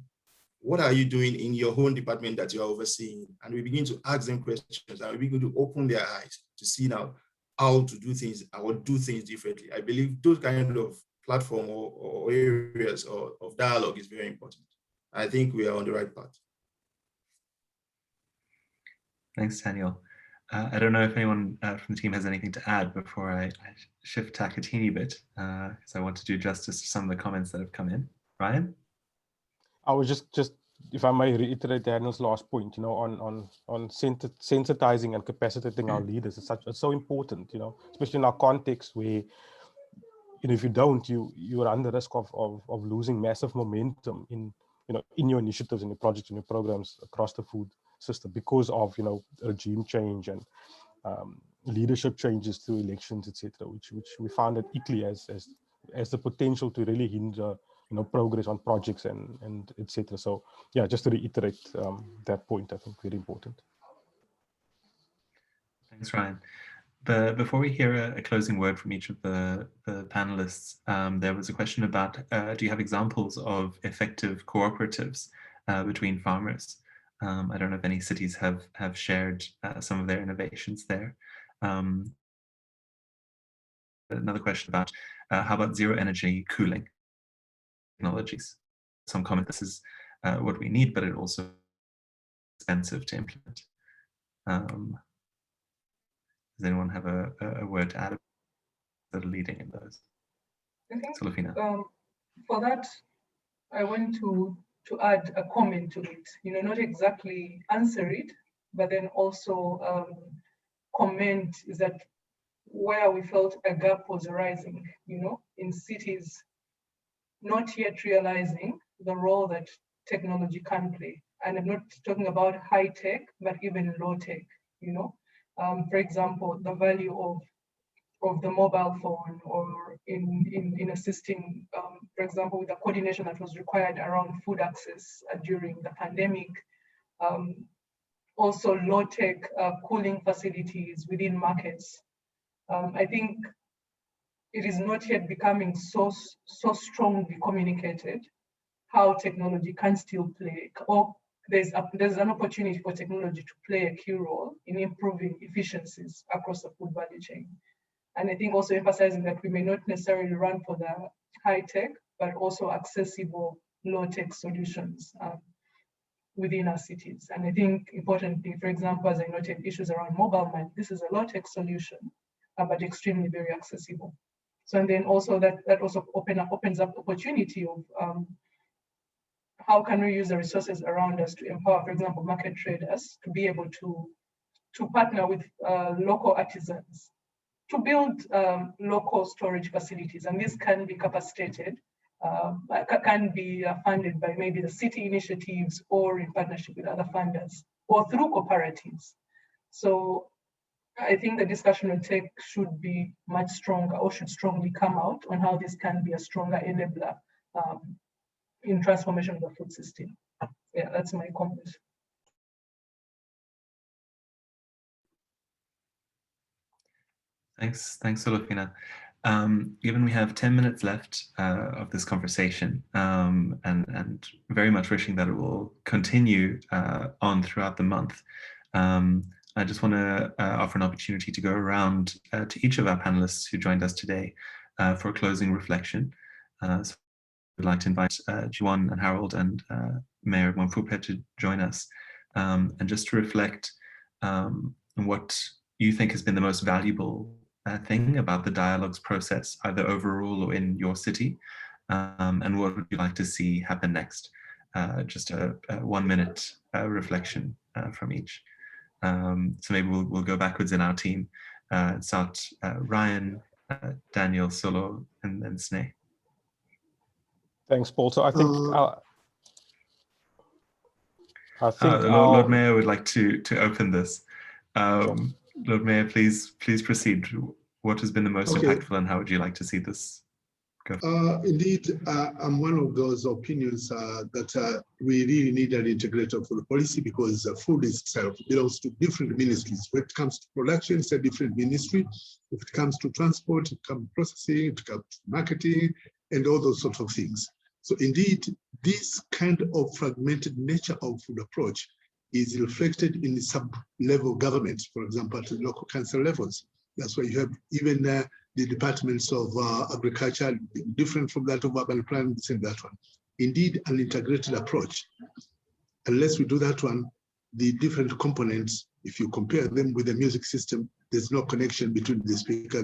What are you doing in your own department that you are overseeing? And we begin to ask them questions, and we begin to open their eyes to see now how to do things or do things differently. I believe those kind of platform or areas of dialogue is very important. I think we are on the right path. Thanks, Daniel. I don't know if anyone from the team has anything to add before I shift tack a teeny bit, because I want to do justice to some of the comments that have come in. Ryan? I was just if I may reiterate Daniel's last point, on sensitizing and capacitating our leaders. It's so important, especially in our context where, if you don't, you run the risk of losing massive momentum in your initiatives, in your projects, in your programs across the food system because of regime change and leadership changes through elections, etc., which we found that ICLEI as the potential to really hinder progress on projects and etc. So yeah, just to reiterate that point, I think very important. Thanks, Ryan. Before we hear a closing word from each of the panelists, there was a question about, do you have examples of effective cooperatives between farmers? I don't know if any cities have shared some of their innovations there. Another question about, how about zero energy cooling technologies? Some comment this is what we need, but it also expensive to implement. Does anyone have a word to add that are leading in those? I think Solofina. For that, I want to add a comment to it. Not exactly answer it, but then also comment is that where we felt a gap was arising, in cities not yet realizing the role that technology can play. And I'm not talking about high tech, but even low tech, for example, the value of the mobile phone, or in assisting, for example, with the coordination that was required around food access during the pandemic. Also low-tech cooling facilities within markets. I think it is not yet becoming so strongly communicated how technology can still play or there's an opportunity for technology to play a key role in improving efficiencies across the food value chain. And I think also emphasizing that we may not necessarily run for the high tech, but also accessible low tech solutions within our cities. And I think importantly, for example, as I noted, issues around mobile money, this is a low tech solution, but extremely very accessible. So, and then also that also opens up opportunity of how can we use the resources around us to empower, for example, market traders to be able to partner with local artisans to build local storage facilities. And this can be capacitated, can be funded by maybe the city initiatives or in partnership with other funders or through cooperatives. So I think the discussion on tech should be much stronger or should strongly come out on how this can be a stronger enabler in transformation of the food system. Yeah, that's my comment. Thanks, Olufina. Given we have 10 minutes left of this conversation, and very much wishing that it will continue on throughout the month, I just want to offer an opportunity to go around to each of our panelists who joined us today for a closing reflection. So I'd like to invite Jiwon and Harold and Mayor Mwamfupe to join us, and just to reflect on what you think has been the most valuable thing about the dialogues process, either overall or in your city, and what would you like to see happen next? Just a 1 minute reflection from each. So maybe we'll go backwards in our team. Start Ryan, Daniel, Solo, and then Sneh. Thanks, Paul. So I think Lord Mayor would like to open this. Sure. Lord Mayor, please proceed. What has been the most impactful, and how would you like to see this go? Indeed, I'm one of those opinions that we really need an integrated food policy, because food itself belongs to different ministries. When it comes to production, it's a different ministry. If it comes to transport, it comes to processing, it comes to marketing, and all those sorts of things. So indeed, this kind of fragmented nature of food approach is reflected in the sub-level government, for example, at the local council levels. That's why you have even the departments of agriculture, different from that of urban planning, and that one. Indeed, an integrated approach. Unless we do that one, the different components, if you compare them with the music system, there's no connection between the speaker,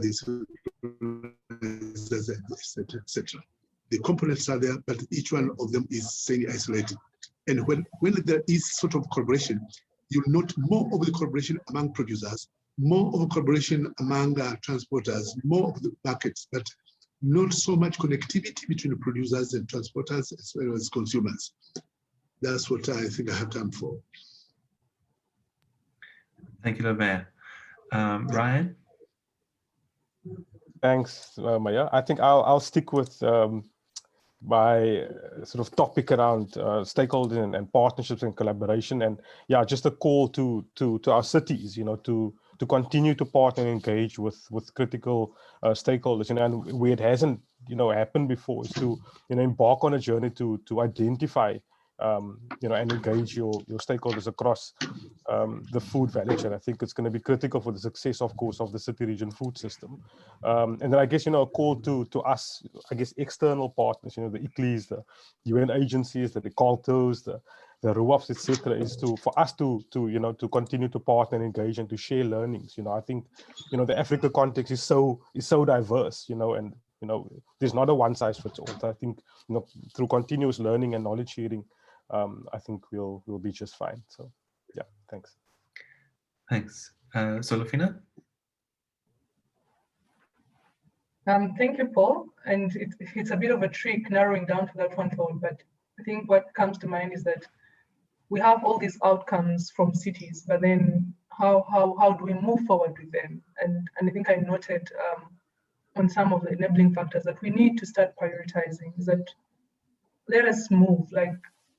etc. The components are there, but each one of them is semi-isolated. And when there is sort of collaboration, you'll note more of the collaboration among producers, more of a collaboration among transporters, more of the markets, but not so much connectivity between producers and transporters as well as consumers. That's what I think I have time for. Thank you, Lord Mayor. Ryan? Thanks, Maya. I think I'll stick with my sort of topic around stakeholders and partnerships and collaboration, and yeah, just a call to our cities, to continue to partner and engage with critical stakeholders, and where it hasn't happened before is to embark on a journey to identify and engage your stakeholders across the food value chain. I think it's going to be critical for the success, of course, of the city region food system. And then I guess, a call to us, I guess, external partners, the ICLEs, the UN agencies, the curators, the RUAFs, etc., is for us to continue to partner and engage and to share learnings. I think, the Africa context is so diverse, and there's not a one size fits all. So I think, through continuous learning and knowledge sharing, I think we'll be just fine. So yeah, thanks. Thanks. Solofina? Thank you, Paul. And it's a bit of a trick narrowing down to that one thought, but I think what comes to mind is that we have all these outcomes from cities, but then how do we move forward with them? And I think I noted on some of the enabling factors that we need to start prioritizing, is that let us move, like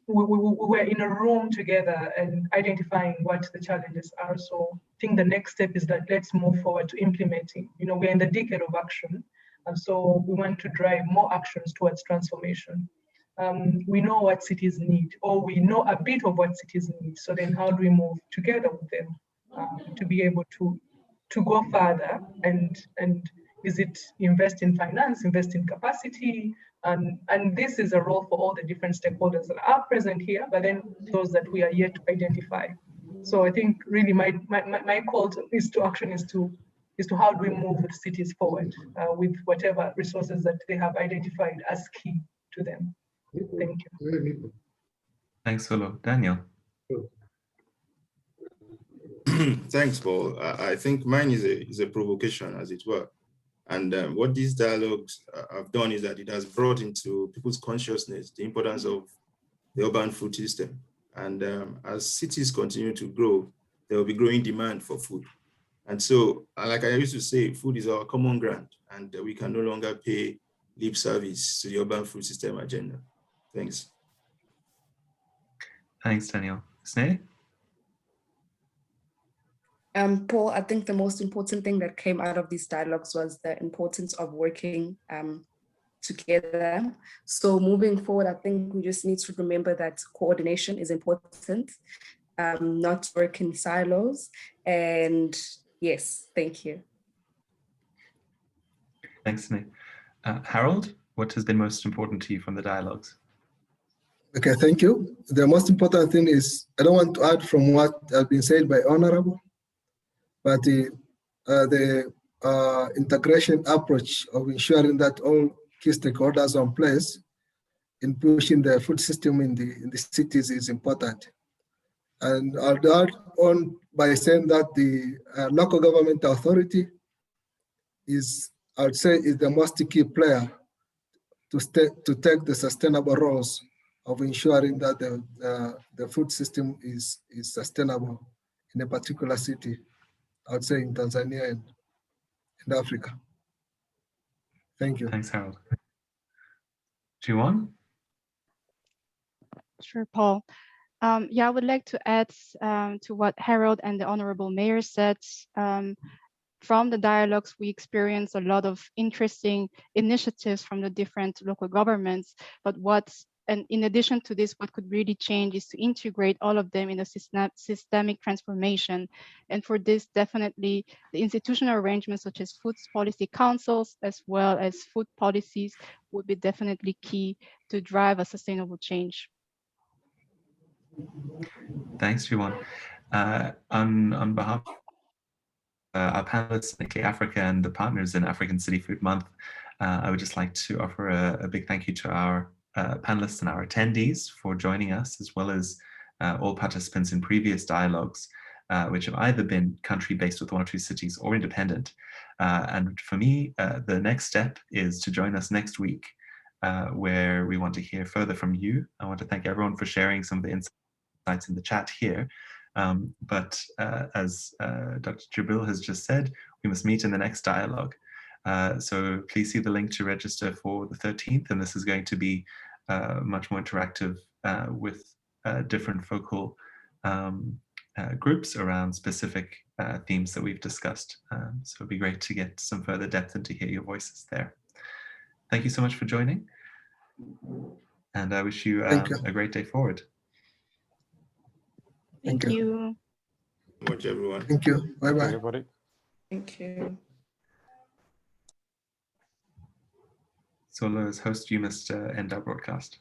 we were in a room together and identifying what the challenges are. So I think the next step is that let's move forward to implementing. We're in the decade of action, and so we want to drive more actions towards transformation. we know what cities need, or we know a bit of what cities need. So then how do we move together with them to be able to go further, and is it invest in finance, invest in capacity, and this is a role for all the different stakeholders that are present here, but then those that we are yet to identify. So I think really my call to action is to how do we move the cities forward with whatever resources that they have identified as key to them. Thank you. Thanks, Solo. Daniel. Thanks, Paul. I think mine is a provocation, as it were. And what these dialogues have done is that it has brought into people's consciousness the importance of the urban food system. And as cities continue to grow, there will be growing demand for food. And so, like I used to say, food is our common ground, and we can no longer pay lip service to the urban food system agenda. Thanks. Thanks, Daniel. Sneh? Paul, I think the most important thing that came out of these dialogues was the importance of working together. So moving forward, I think we just need to remember that coordination is important, not work in silos. And yes, thank you. Thanks, Sneh. Harold, what has been most important to you from the dialogues? Okay, thank you. The most important thing is, I don't want to add from what has been said by Honorable, but the integration approach of ensuring that all key stakeholders are in place in pushing the food system in the cities is important. And I'll add on by saying that the local government authority is, I would say, is the most key player to take the sustainable roles of ensuring that the food system is sustainable in a particular city, I would say in Tanzania and Africa. Thank you. Thanks, Harold. Jiwon? Sure, Paul. Yeah, I would like to add to what Harold and the Honorable Mayor said. From the dialogues, we experienced a lot of interesting initiatives from the different local governments, but and in addition to this, what could really change is to integrate all of them in a systemic transformation. And for this, definitely the institutional arrangements such as food policy councils, as well as food policies, would be definitely key to drive a sustainable change. Thanks, Jiwon. On behalf of our panelists in ICLEI Africa and the partners in African City Food Month, I would just like to offer a big thank you to our panelists and our attendees for joining us, as well as all participants in previous dialogues, which have either been country-based with 1 or 2 cities or independent. And for me, the next step is to join us next week, where we want to hear further from you. I want to thank everyone for sharing some of the insights in the chat here. But as Dr. Jibril has just said, we must meet in the next dialogue. So please see the link to register for the 13th, and this is going to be much more interactive with different focal groups around specific themes that we've discussed. So it'd be great to get some further depth and to hear your voices there. Thank you so much for joining, and I wish you a great day forward. Thank you. Thank you much, everyone. Thank you. Bye-bye. Everybody. Thank you. Solo, as host, you must end our broadcast.